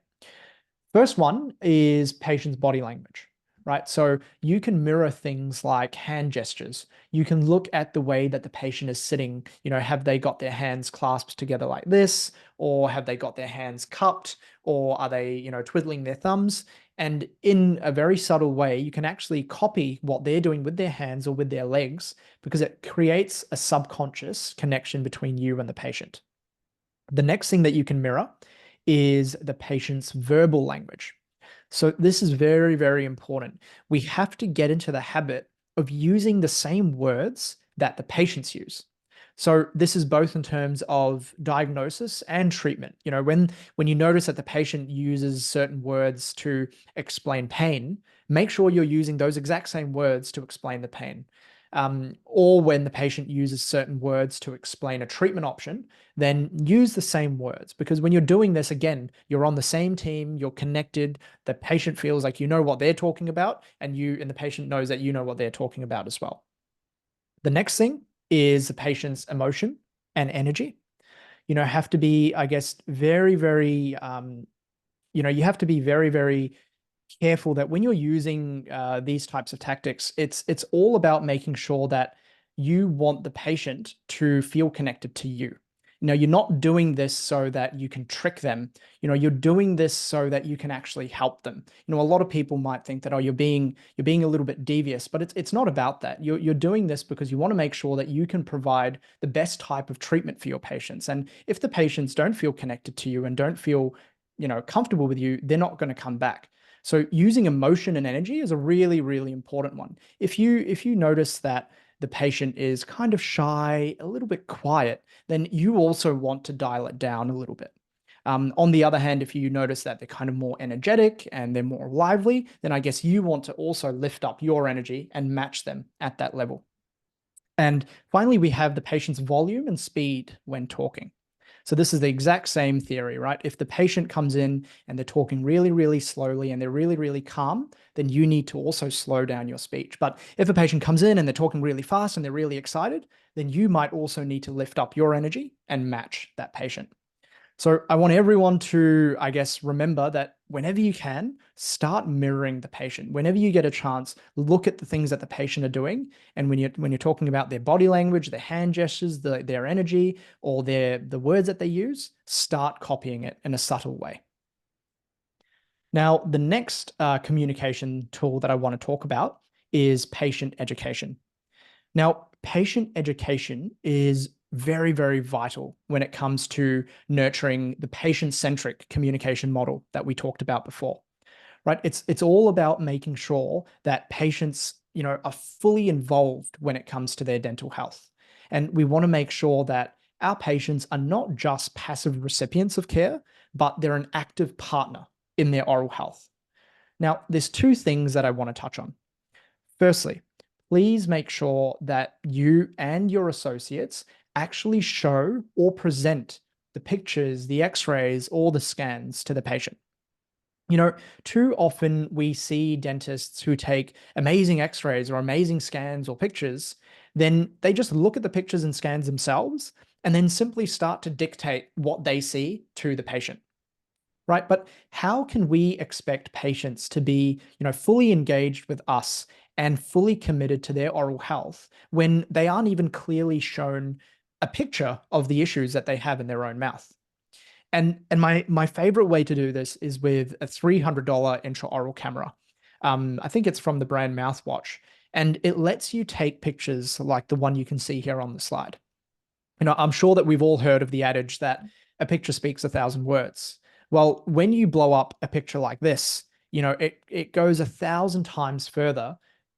First one is patient's body language, right? So you can mirror things like hand gestures. You can look at the way that the patient is sitting. Have they got their hands clasped together like this? Or have they got their hands cupped? Or are they, twiddling their thumbs? And in a very subtle way, you can actually copy what they're doing with their hands or with their legs because it creates a subconscious connection between you and the patient. The next thing that you can mirror is the patient's verbal language. So this is very, very important. We have to get into the habit of using the same words that the patients use. So this is both in terms of diagnosis and treatment. When you notice that the patient uses certain words to explain pain, make sure you're using those exact same words to explain the pain. Or when the patient uses certain words to explain a treatment option, then use the same words. Because when you're doing this, again, you're on the same team, you're connected, the patient feels like you know what they're talking about, and the patient knows that you know what they're talking about as well. The next thing is the patient's emotion and energy. Have to be, I guess, very, very, you have to be very, very careful that when you're using these types of tactics, it's all about making sure that you want the patient to feel connected to you. You're not doing this so that you can trick them. You're doing this so that you can actually help them. A lot of people might think that, oh, you're being a little bit devious, but it's not about that. You're doing this because you want to make sure that you can provide the best type of treatment for your patients. And if the patients don't feel connected to you and don't feel, comfortable with you, they're not going to come back. So using emotion and energy is a really, really important one. If you notice that the patient is kind of shy, a little bit quiet, then you also want to dial it down a little bit. On the other hand, if you notice that they're kind of more energetic and they're more lively, then I guess you want to also lift up your energy and match them at that level. And finally, we have the patient's volume and speed when talking. So this is the exact same theory, right? If the patient comes in and they're talking really, really slowly and they're really, really calm, then you need to also slow down your speech. But if a patient comes in and they're talking really fast and they're really excited, then you might also need to lift up your energy and match that patient. So I want everyone to, I guess, remember that whenever you can, start mirroring the patient. Whenever you get a chance, look at the things that the patient are doing. And when you're talking about their body language, their hand gestures, their energy, or the words that they use, start copying it in a subtle way. Now, the next communication tool that I want to talk about is patient education. Now, patient education is very, very vital when it comes to nurturing the patient-centric communication model that we talked about before, right? It's all about making sure that patients, are fully involved when it comes to their dental health. And we want to make sure that our patients are not just passive recipients of care, but they're an active partner in their oral health. Now, there's two things that I want to touch on. Firstly, please make sure that you and your associates actually show or present the pictures, the x-rays, or the scans to the patient. Too often we see dentists who take amazing x-rays or amazing scans or pictures, then they just look at the pictures and scans themselves and then simply start to dictate what they see to the patient. Right? But how can we expect patients to be, fully engaged with us and fully committed to their oral health when they aren't even clearly shown a picture of the issues that they have in their own mouth? And my favorite way to do this is with a $300 intraoral camera. I think it's from the brand Mouthwash, and it lets you take pictures like the one you can see here on the slide. I'm sure that we've all heard of the adage that a picture speaks 1,000 words. Well, when you blow up a picture like this, it goes 1,000 times further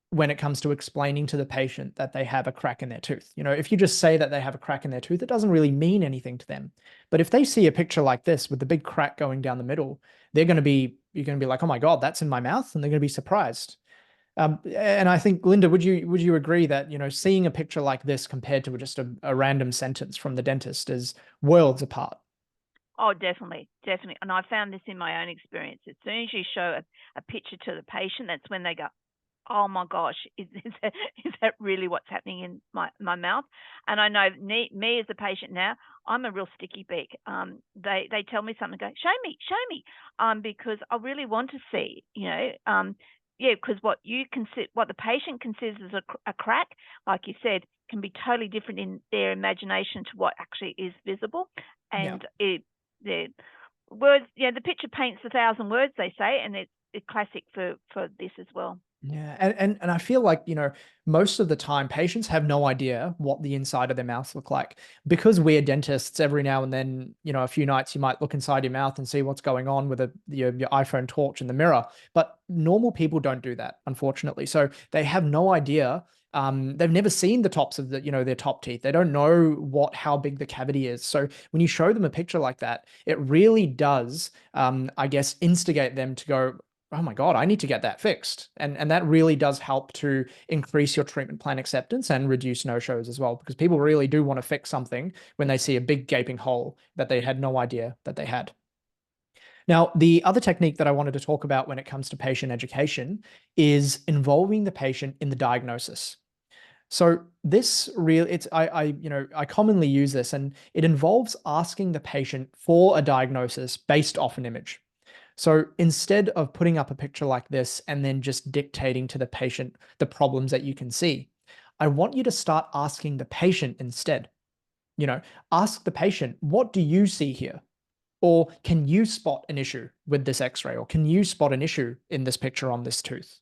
when it comes to explaining to the patient that they have a crack in their tooth. If you just say that they have a crack in their tooth, it doesn't really mean anything to them. But if they see a picture like this with the big crack going down the middle, you're going to be like, oh my God, that's in my mouth. And they're going to be surprised. And I think, Linda, would you agree that, seeing a picture like this compared to just a random sentence from the dentist is worlds apart? Oh, definitely, definitely. And I found this in my own experience. As soon as you show a picture to the patient, that's when they go, oh my gosh, is that really what's happening in my mouth? And I know me as a patient now, I'm a real sticky beak. They tell me something, go, show me, because I really want to see, yeah, because what the patient considers as a crack, like you said, can be totally different in their imagination to what actually is visible, Yeah. and the words, the picture paints 1,000 words, they say, and it's classic for this as well. Yeah, and I feel like, most of the time patients have no idea what the inside of their mouths look like. Because we're dentists, every now and then, a few nights you might look inside your mouth and see what's going on with your iPhone torch in the mirror. But normal people don't do that, unfortunately. So they have no idea. They've never seen the tops of their top teeth. They don't know how big the cavity is. So when you show them a picture like that, it really does, I guess, instigate them to go, oh my God, I need to get that fixed. And that really does help to increase your treatment plan acceptance and reduce no-shows as well, because people really do want to fix something when they see a big gaping hole that they had no idea that they had. Now, the other technique that I wanted to talk about when it comes to patient education is involving the patient in the diagnosis. So this real it's I commonly use this, and it involves asking the patient for a diagnosis based off an image. So instead of putting up a picture like this and then just dictating to the patient the problems that you can see, I want you to start asking the patient instead. Ask the patient, what do you see here? Or can you spot an issue with this x-ray? Or can you spot an issue in this picture on this tooth?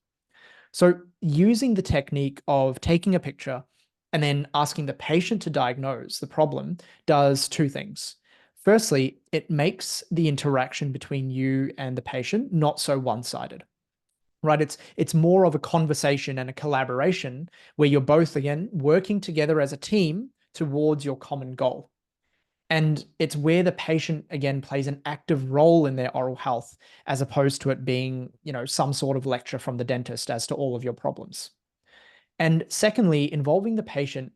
So using the technique of taking a picture and then asking the patient to diagnose the problem does two things. Firstly, it makes the interaction between you and the patient not so one-sided, right? It's more of a conversation and a collaboration where you're both, again, working together as a team towards your common goal. And it's where the patient, again, plays an active role in their oral health, as opposed to it being, some sort of lecture from the dentist as to all of your problems. And secondly, involving the patient,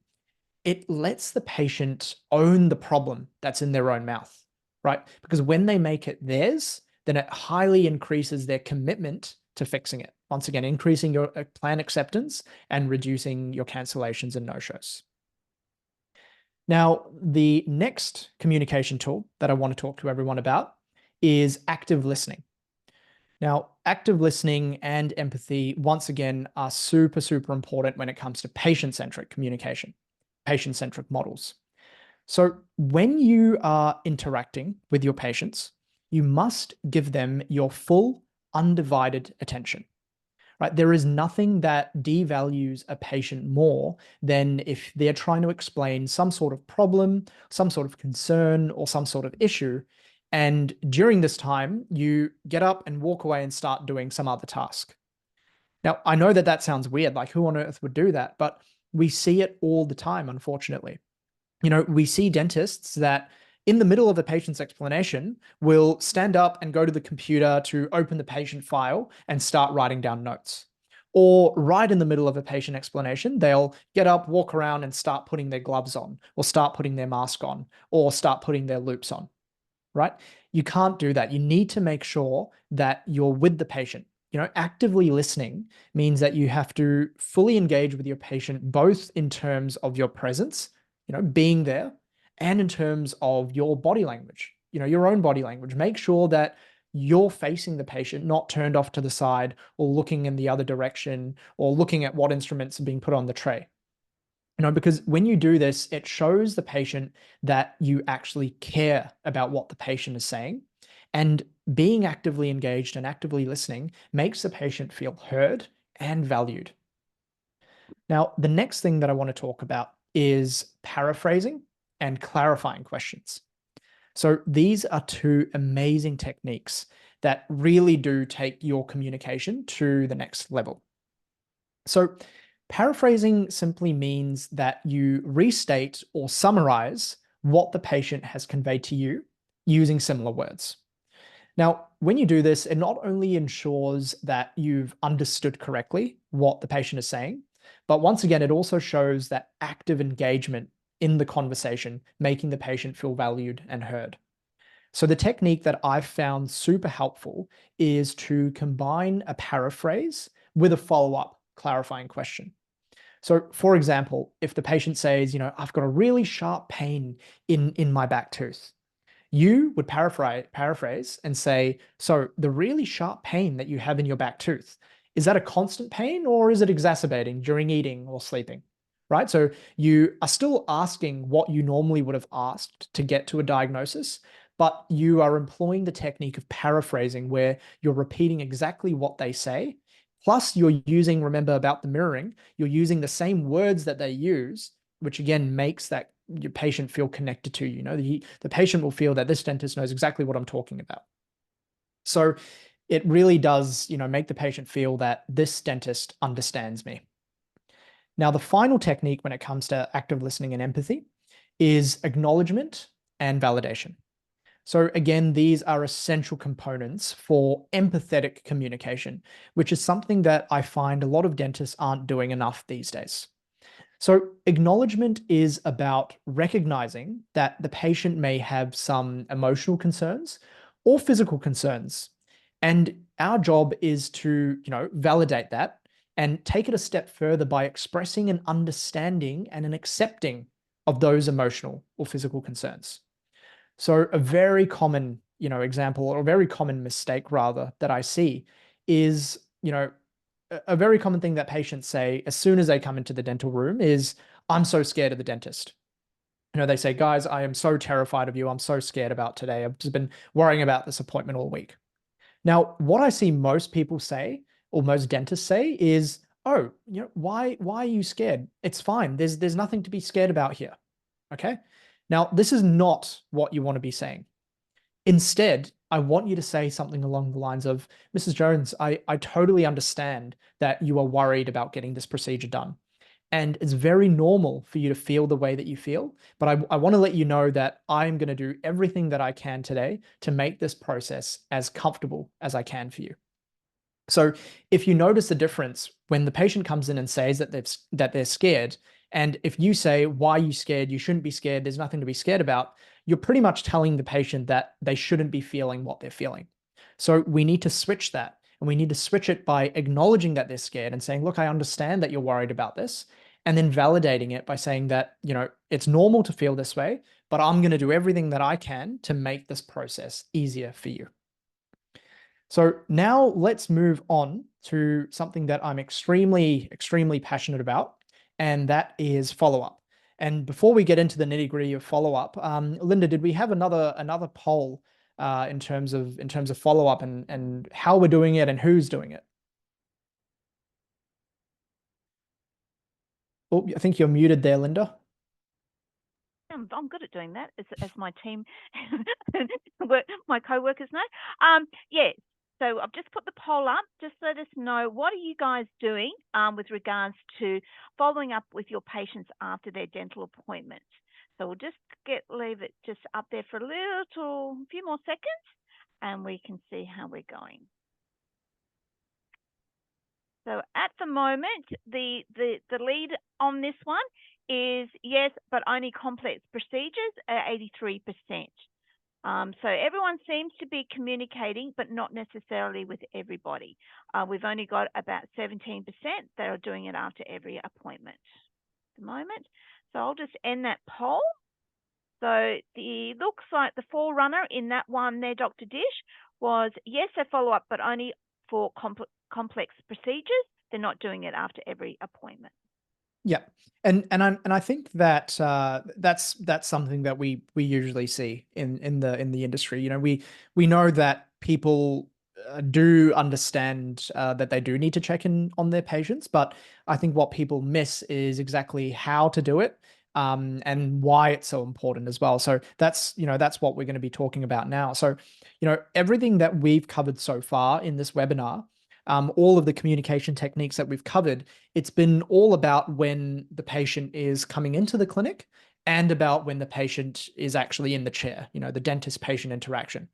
it lets the patient own the problem that's in their own mouth, right? Because when they make it theirs, then it highly increases their commitment to fixing it. Once again, increasing your plan acceptance and reducing your cancellations and no-shows. Now, the next communication tool that I want to talk to everyone about is active listening. Now, active listening and empathy, once again, are super, super important when it comes to patient-centric communication, patient-centric models. So when you are interacting with your patients, you must give them your full, undivided attention, right? There is nothing that devalues a patient more than if they're trying to explain some sort of problem, some sort of concern, or some sort of issue. And during this time, you get up and walk away and start doing some other task. Now, I know that that sounds weird, like who on earth would do that? But we see it all the time, unfortunately. We see dentists that in the middle of the patient's explanation will stand up and go to the computer to open the patient file and start writing down notes. Or right in the middle of a patient explanation, they'll get up, walk around, and start putting their gloves on, or start putting their mask on, or start putting their loops on, right? You can't do that. You need to make sure that you're with the patient. Actively listening means that you have to fully engage with your patient, both in terms of your presence, being there, and in terms of your body language, your own body language. Make sure that you're facing the patient, not turned off to the side or looking in the other direction or looking at what instruments are being put on the tray. Because when you do this, it shows the patient that you actually care about what the patient is saying. And being actively engaged and actively listening makes the patient feel heard and valued. Now, the next thing that I want to talk about is paraphrasing and clarifying questions. So these are two amazing techniques that really do take your communication to the next level. So paraphrasing simply means that you restate or summarize what the patient has conveyed to you using similar words. Now, when you do this, it not only ensures that you've understood correctly what the patient is saying, but once again, it also shows that active engagement in the conversation, making the patient feel valued and heard. So the technique that I've found super helpful is to combine a paraphrase with a follow-up clarifying question. So for example, if the patient says, I've got a really sharp pain in my back tooth, you would paraphrase and say, so the really sharp pain that you have in your back tooth, is that a constant pain or is it exacerbating during eating or sleeping? Right? So you are still asking what you normally would have asked to get to a diagnosis, but you are employing the technique of paraphrasing where you're repeating exactly what they say. Plus you're using, remember about the mirroring, you're using the same words that they use, which again makes that your patient feel connected to you. The patient will feel that this dentist knows exactly what I'm talking about. So it really does, make the patient feel that this dentist understands me. Now, the final technique when it comes to active listening and empathy is acknowledgement and validation. So again, these are essential components for empathetic communication, which is something that I find a lot of dentists aren't doing enough these days. So acknowledgement is about recognizing that the patient may have some emotional concerns or physical concerns. And our job is to, validate that and take it a step further by expressing an understanding and an accepting of those emotional or physical concerns. So a very common, example, or a very common mistake rather that I see is, a very common thing that patients say as soon as they come into the dental room is, I'm so scared of the dentist. They say, guys, I am so terrified of you. I'm so scared about today. I've just been worrying about this appointment all week. Now, what I see most people say, or most dentists say is, oh, why are you scared? It's fine. There's nothing to be scared about here. Okay. Now, this is not what you want to be saying. Instead, I want you to say something along the lines of, Mrs. Jones, I totally understand that you are worried about getting this procedure done. And it's very normal for you to feel the way that you feel. But I want to let you know that I'm going to do everything that I can today to make this process as comfortable as I can for you. So if you notice the difference when the patient comes in and says that they're scared, and if you say, why are you scared? You shouldn't be scared. There's nothing to be scared about. You're pretty much telling the patient that they shouldn't be feeling what they're feeling. So we need to switch that. And we need to switch it by acknowledging that they're scared and saying, look, I understand that you're worried about this. And then validating it by saying that, it's normal to feel this way, but I'm going to do everything that I can to make this process easier for you. So now let's move on to something that I'm extremely, extremely passionate about, and that is follow-up. And before we get into the nitty-gritty of follow-up, Linda, did we have another poll in terms of follow-up and how we're doing it and who's doing it? Oh, I think you're muted there, Linda. I'm good at doing that, as my team, my co-workers know. Yeah. So I've just put the poll up. Just let us know, what are you guys doing with regards to following up with your patients after their dental appointments? So we'll just leave it just up there for a few more seconds, and we can see how we're going. So at the moment, the lead on this one is yes, but only complex procedures at 83%. So everyone seems to be communicating, but not necessarily with everybody. We've only got about 17% that are doing it after every appointment at the moment. So I'll just end that poll. So the looks like the forerunner in that one there, Dr. Dish, was yes, they follow up, but only for complex procedures. They're not doing it after every appointment. Yeah, and I think that that's something that we usually see in the industry. You know, we know that people do understand that they do need to check in on their patients, but I think what people miss is exactly how to do it, and why it's so important as well. So that's, you know, that's what we're going to be talking about now. So, you know, everything that we've covered so far in this webinar, all of the communication techniques that we've covered, it's been all about when the patient is coming into the clinic and about when the patient is actually in the chair, you know, the dentist-patient interaction.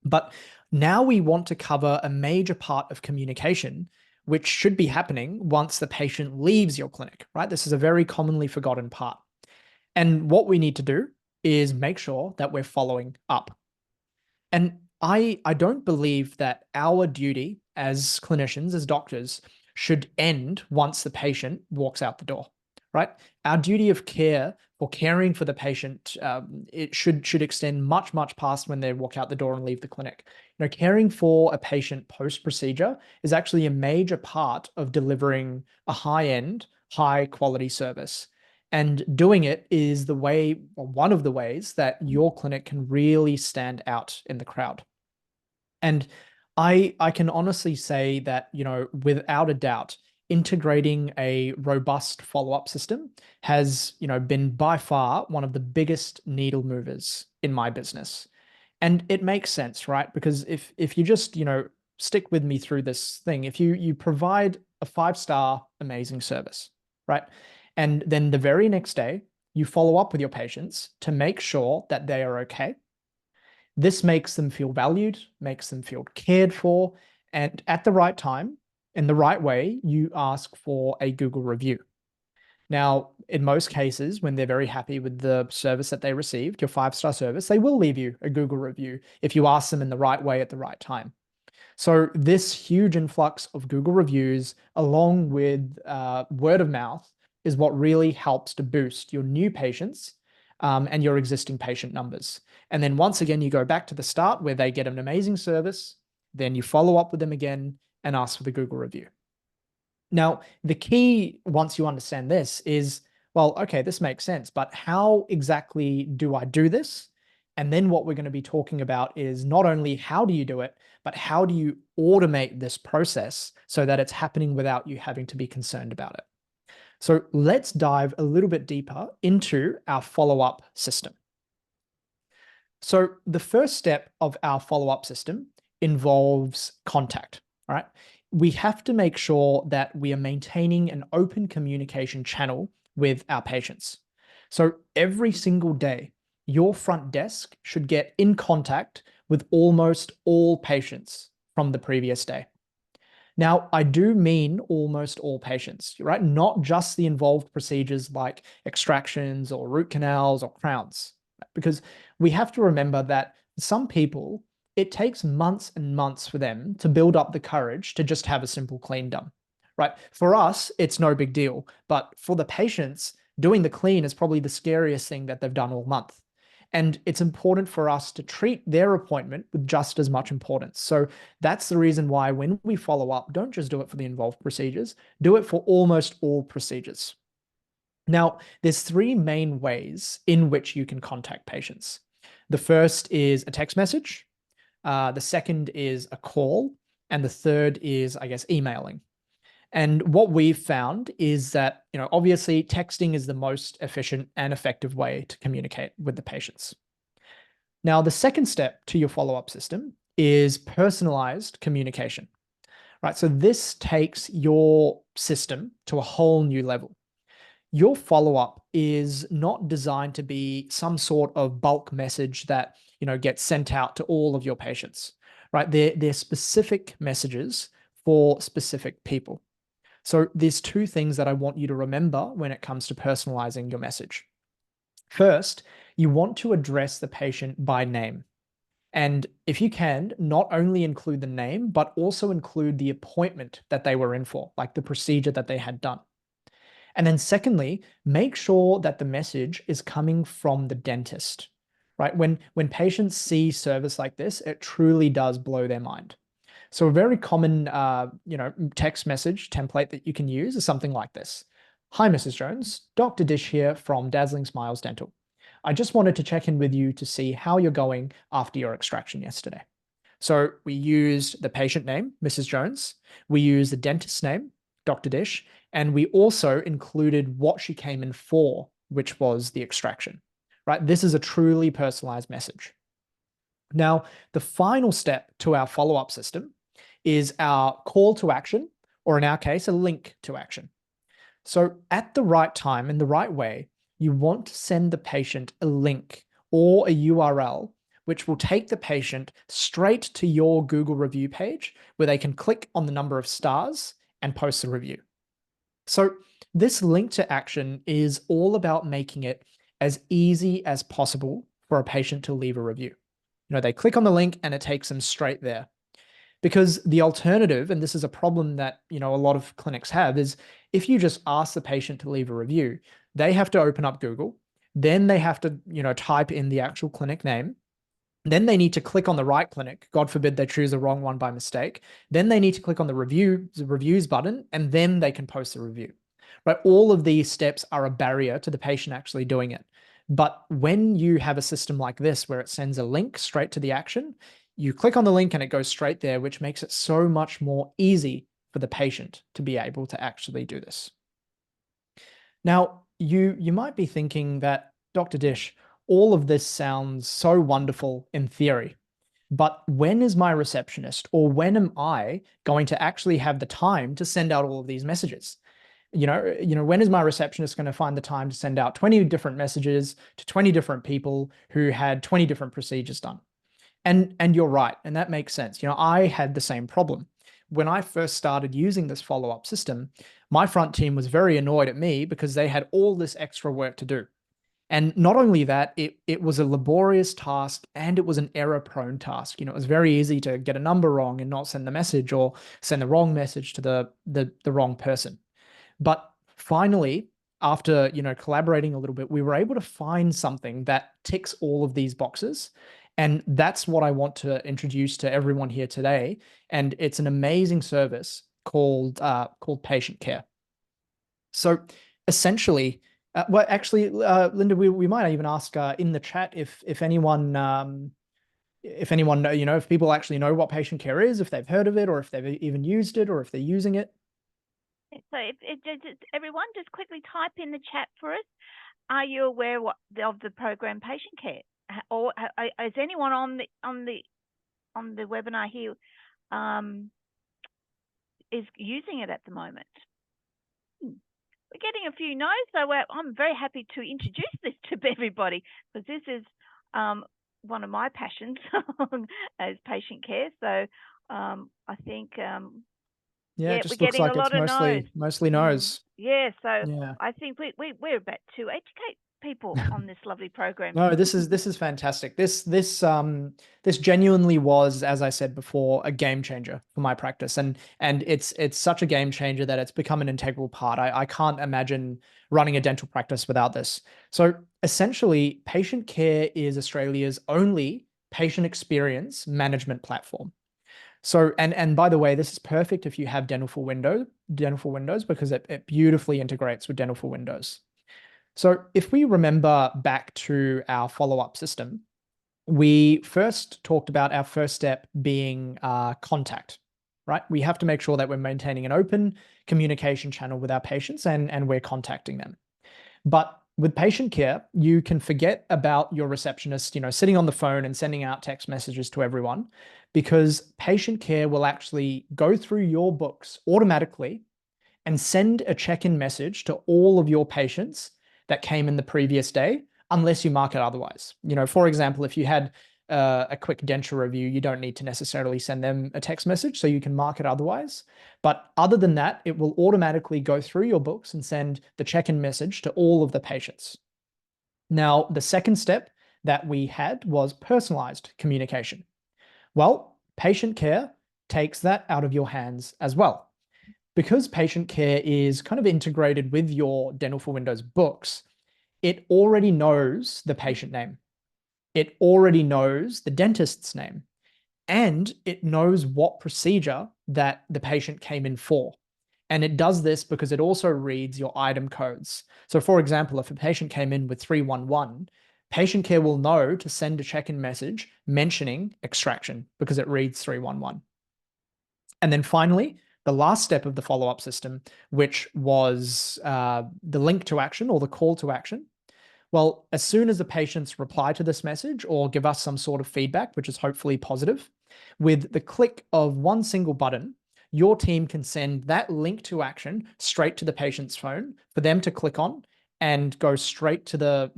But now we want to cover a major part of communication, which should be happening once the patient leaves your clinic, right? This is a very commonly forgotten part. And what we need to do is make sure that we're following up. And I don't believe that our duty as clinicians, as doctors, should end once the patient walks out the door, right? Our duty of care for caring for the patient, it should extend much past when they walk out the door and leave the clinic. You know, caring for a patient post-procedure is actually a major part of delivering a high-end, high-quality service. And doing it is the way, or one of the ways, that your clinic can really stand out in the crowd. And I can honestly say that, you know, without a doubt, integrating a robust follow-up system has, you know, been by far one of the biggest needle movers in my business. And it makes sense, right? Because if you just, you know, stick with me through this thing, if you provide a 5-star amazing service, right? And then the very next day, you follow up with your patients to make sure that they are okay. This makes them feel valued, makes them feel cared for, and at the right time, in the right way, you ask for a Google review. Now, in most cases, when they're very happy with the service that they received, your 5-star service, they will leave you a Google review if you ask them in the right way at the right time. So this huge influx of Google reviews, along with word of mouth, is what really helps to boost your new patients, and your existing patient numbers. And then once again, you go back to the start where they get an amazing service, then you follow up with them again and ask for the Google review. Now, the key, once you understand this, is, well, okay, this makes sense, but how exactly do I do this? And then what we're going to be talking about is not only how do you do it, but how do you automate this process so that it's happening without you having to be concerned about it. So let's dive a little bit deeper into our follow-up system. So the first step of our follow-up system involves contact, all right? We have to make sure that we are maintaining an open communication channel with our patients. So every single day, your front desk should get in contact with almost all patients from the previous day. Now, I do mean almost all patients, right? Not just the involved procedures like extractions or root canals or crowns, because we have to remember that some people, it takes months and months for them to build up the courage to just have a simple clean done, right? For us, it's no big deal, but for the patients, doing the clean is probably the scariest thing that they've done all month. And it's important for us to treat their appointment with just as much importance. So that's the reason why when we follow up, don't just do it for the involved procedures, do it for almost all procedures. Now, there's 3 main ways in which you can contact patients. The first is a text message. The second is a call. And the third is, I guess, emailing. And what we've found is that, obviously texting is the most efficient and effective way to communicate with the patients. Now, the second step to your follow-up system is personalized communication, right? So this takes your system to a whole new level. Your follow-up is not designed to be some sort of bulk message that, gets sent out to all of your patients, right? They're specific messages for specific people. So there's two things that I want you to remember when it comes to personalizing your message. First, you want to address the patient by name. And if you can, not only include the name, but also include the appointment that they were in for, like the procedure that they had done. And then secondly, make sure that the message is coming from the dentist, right? When patients see service like this, it truly does blow their mind. So a very common, text message template that you can use is something like this. Hi, Mrs. Jones, Dr. Dish here from Dazzling Smiles Dental. I just wanted to check in with you to see how you're going after your extraction yesterday. So we used the patient name, Mrs. Jones. We used the dentist's name, Dr. Dish, and we also included what she came in for, which was the extraction, right? This is a truly personalized message. Now, the final step to our follow-up system is our call to action, or in our case, a link to action. So at the right time, in the right way, you want to send the patient a link or a URL, which will take the patient straight to your Google review page where they can click on the number of stars and post a review. So this link to action is all about making it as easy as possible for a patient to leave a review. They click on the link and it takes them straight there. Because the alternative, and this is a problem that, a lot of clinics have, is if you just ask the patient to leave a review, they have to open up Google, then they have to, type in the actual clinic name. Then they need to click on the right clinic. God forbid they choose the wrong one by mistake. Then they need to click on the reviews button, and then they can post a review. Right? All of these steps are a barrier to the patient actually doing it. But when you have a system like this where it sends a link straight to the action, you click on the link and it goes straight there, which makes it so much more easy for the patient to be able to actually do this. Now, you might be thinking that, Dr. Dish, all of this sounds so wonderful in theory, but when is my receptionist or when am I going to actually have the time to send out all of these messages? When is my receptionist going to find the time to send out 20 different messages to 20 different people who had 20 different procedures done? And you're right, and that makes sense. I had the same problem. When I first started using this follow-up system, my front team was very annoyed at me because they had all this extra work to do. And not only that, it was a laborious task and it was an error-prone task. It was very easy to get a number wrong and not send the message or send the wrong message to the wrong person. But finally, after collaborating a little bit, we were able to find something that ticks all of these boxes. And that's what I want to introduce to everyone here today. And it's an amazing service called Patient Care. So essentially, well, actually, Linda, we might even ask in the chat if anyone if people actually know what patient care is, if they've heard of it, or if they've even used it, or if they're using it. So everyone just quickly type in the chat for us. Are you aware of the program Patient Care? Or is anyone on the webinar here is using it at the moment? We're getting a few no's, so I'm very happy to introduce this to everybody because this is one of my passions as patient care. So I think yeah, it just we're looks getting like a lot it's of mostly no's. Yeah, so Yeah. I think we're about to educate people on this lovely program. No, this is fantastic. This genuinely was, as I said before, a game changer for my practice, and it's such a game changer that it's become an integral part. I can't imagine running a dental practice without this. So essentially, Patient Care is Australia's only patient experience management platform. So, and by the way, this is perfect if you have dental for Windows, because it beautifully integrates with dental for Windows. So if we remember back to our follow-up system, we first talked about our first step being contact. right? We have to make sure that we're maintaining an open communication channel with our patients and we're contacting them. But with patient care, you can forget about your receptionist, sitting on the phone and sending out text messages to everyone, because patient care will actually go through your books automatically and send a check-in message to all of your patients that came in the previous day, unless you mark it otherwise. For example, if you had a quick denture review, you don't need to necessarily send them a text message, so you can mark it otherwise. But other than that, it will automatically go through your books and send the check-in message to all of the patients. Now, the second step that we had was personalized communication. Well, patient care takes that out of your hands as well. Because patient care is kind of integrated with your Dental for Windows books, it already knows the patient name. It already knows the dentist's name, and it knows what procedure that the patient came in for. And it does this because it also reads your item codes. So for example, if a patient came in with 311, patient care will know to send a check-in message mentioning extraction because it reads 311. And then finally, the last step of the follow-up system, which was the link to action or the call to action. Well, as soon as the patients reply to this message or give us some sort of feedback, which is hopefully positive, with the click of one single button, your team can send that link to action straight to the patient's phone for them to click on and go straight to the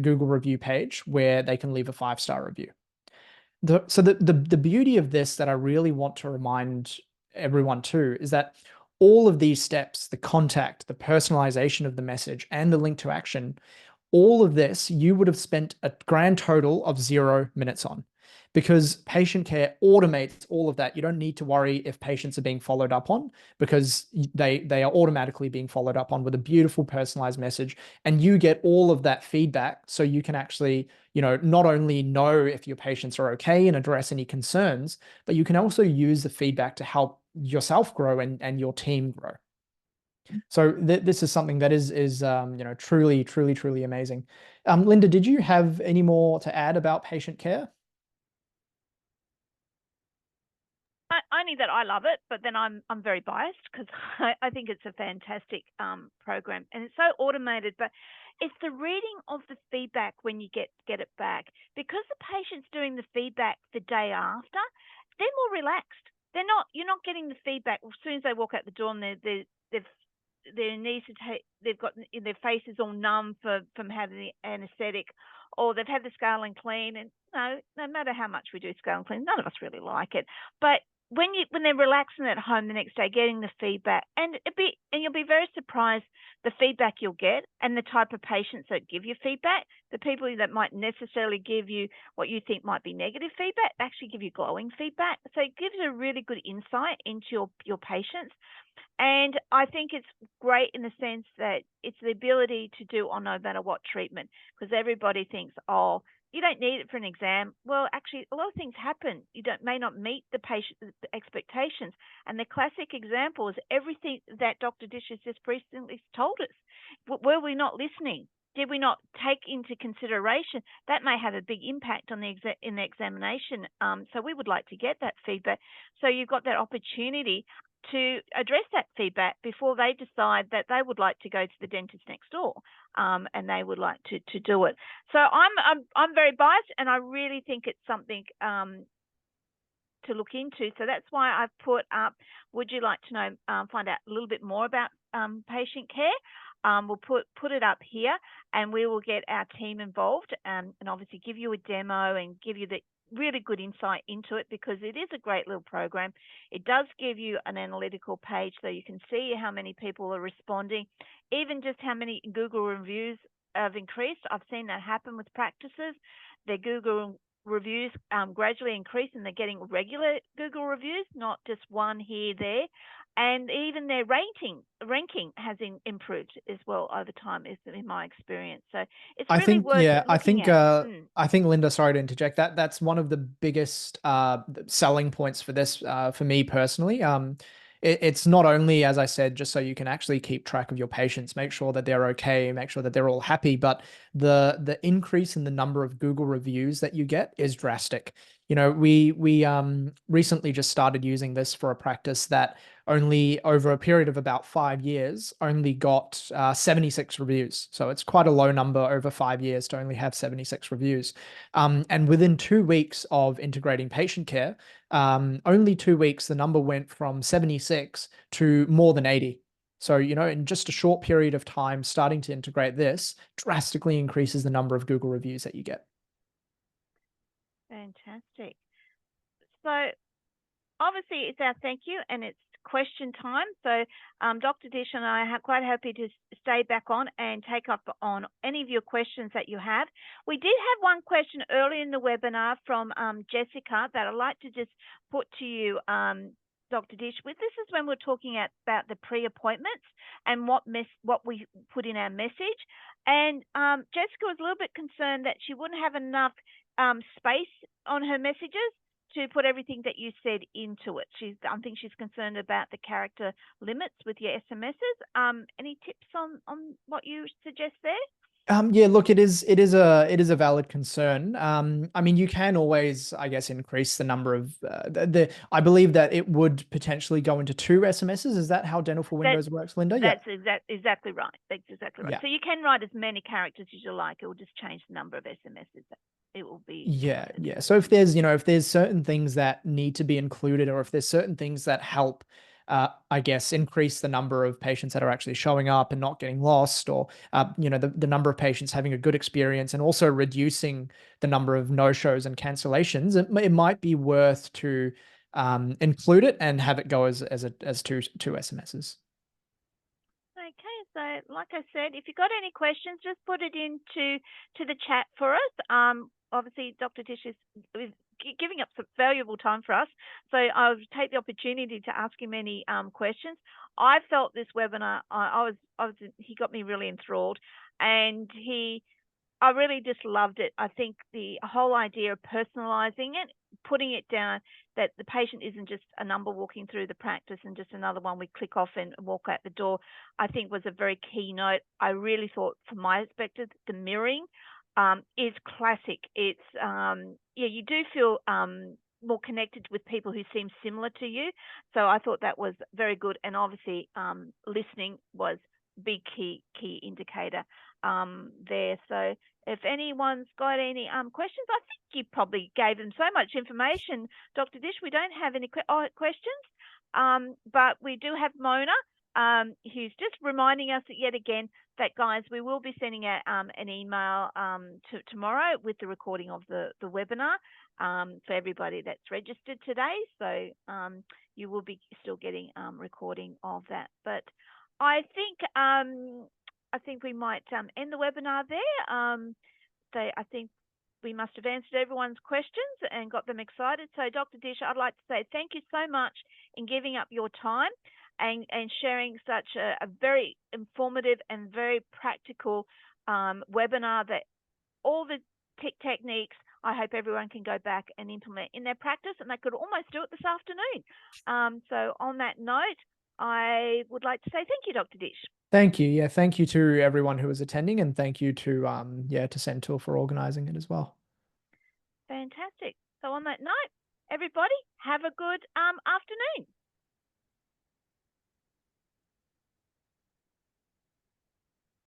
Google review page where they can leave a 5-star review. The beauty of this that I really want to remind everyone too is that all of these steps, the contact, the personalization of the message, and the link to action, all of this you would have spent a grand total of 0 minutes on, because patient care automates all of that. You don't need to worry if patients are being followed up on, because they are automatically being followed up on with a beautiful personalized message, and you get all of that feedback so you can actually not only know if your patients are okay and address any concerns, but you can also use the feedback to help yourself grow and your team grow. So this is something that is truly, truly, truly amazing. Linda, did you have any more to add about patient care? Only that I love it, but then I'm very biased because I think it's a fantastic program, and it's so automated. But it's the reading of the feedback when you get it back, because the patient's doing the feedback the day after. They're more relaxed. You're not getting the feedback as soon as they walk out the door and their knees they've got their faces all numb from having the anesthetic, or they've had the scale and clean. And no matter how much we do scale and clean, none of us really like it. But when they're relaxing at home the next day, getting the feedback, and you'll be very surprised the feedback you'll get and the type of patients that give you feedback. The people that might necessarily give you what you think might be negative feedback actually give you glowing feedback. So it gives a really good insight into your patients. And I think it's great in the sense that it's the ability to do on no matter what treatment, because everybody thinks, oh, you don't need it for an exam. Well, actually, a lot of things happen. You may not meet the patient's expectations. And the classic example is everything that Dr. Dish has just recently told us. Were we not listening? Did we not take into consideration? That may have a big impact on in the examination. So we would like to get that feedback. So you've got that opportunity to address that feedback before they decide that they would like to go to the dentist next door, and they would like to do it. So I'm very biased, and I really think it's something to look into. So that's why I've put up, would you like to know, find out a little bit more about patient care? We'll put it up here, and we will get our team involved, and obviously give you a demo and give you the really good insight into it, because it is a great little program. It does give you an analytical page so you can see how many people are responding, even just how many Google reviews have increased. I've seen that happen with practices. Their Google reviews gradually increase, and they're getting regular Google reviews, not just one here, there. And even their ranking has improved as well over time, is in my experience. So it's really worth looking at. I think, Linda, sorry to interject, that's one of the biggest selling points for this, for me personally. It's not only, as I said, just so you can actually keep track of your patients, make sure that they're okay, make sure that they're all happy, but the increase in the number of Google reviews that you get is drastic. We recently just started using this for a practice that only over a period of about 5 years only got 76 reviews. So it's quite a low number over 5 years to only have 76 reviews. And within 2 weeks of integrating patient care, only 2 weeks, the number went from 76 to more than 80. So, in just a short period of time, starting to integrate this drastically increases the number of Google reviews that you get. Fantastic. So obviously it's our thank you and it's question time. So Dr. Dish and I are quite happy to stay back on and take up on any of your questions that you have. We did have one question early in the webinar from Jessica that I'd like to just put to you, Dr. Dish. This is when we're talking about the pre-appointments and what we put in our message. And Jessica was a little bit concerned that she wouldn't have enough space on her messages to put everything that you said into it. I think she's concerned about the character limits with your SMSs. Any tips on what you suggest there? Yeah, look, it is a valid concern. I mean, you can always, I guess, increase the number of I believe that it would potentially go into 2 SMSs. Is that how Dental for Windows works, Linda? Yeah. That's exactly right. That's exactly right. Yeah. So you can write as many characters as you like. It will just change the number of SMSs that it will be. Yeah. So if there's certain things that need to be included, or if there's certain things that help, I guess, increase the number of patients that are actually showing up and not getting lost, or the number of patients having a good experience, and also reducing the number of no-shows and cancellations, it might be worth to include it and have it go as two SMSs. Okay, so like I said, if you've got any questions, just put it into the chat for us. Obviously, Dr. Tish is giving up some valuable time for us, so I'll take the opportunity to ask him any questions. I felt this webinar, he got me really enthralled, and I really just loved it. I think the whole idea of personalizing it, putting it down that the patient isn't just a number walking through the practice and just another one we click off and walk out the door, I think was a very key note. I really thought, from my perspective, the mirroring is classic. It's, you do feel more connected with people who seem similar to you. So I thought that was very good. And obviously, listening was big key indicator there. So if anyone's got any questions, I think you probably gave them so much information, Dr. Dish. We don't have any questions, but we do have Mona, who's just reminding us that yet again that, guys, we will be sending out an email tomorrow with the recording of the webinar for everybody that's registered today. So you will be still getting recording of that. But I think we might end the webinar there. So I think we must have answered everyone's questions and got them excited. So Dr. Dish, I'd like to say thank you so much in giving up your time and sharing such a very informative and very practical webinar, that all the techniques, I hope everyone can go back and implement in their practice, and they could almost do it this afternoon. So on that note, I would like to say thank you, Dr. Dish. Thank you. Yeah, thank you to everyone who was attending, and thank you to Centaur for organizing it as well. Fantastic. So on that note, everybody, have a good afternoon.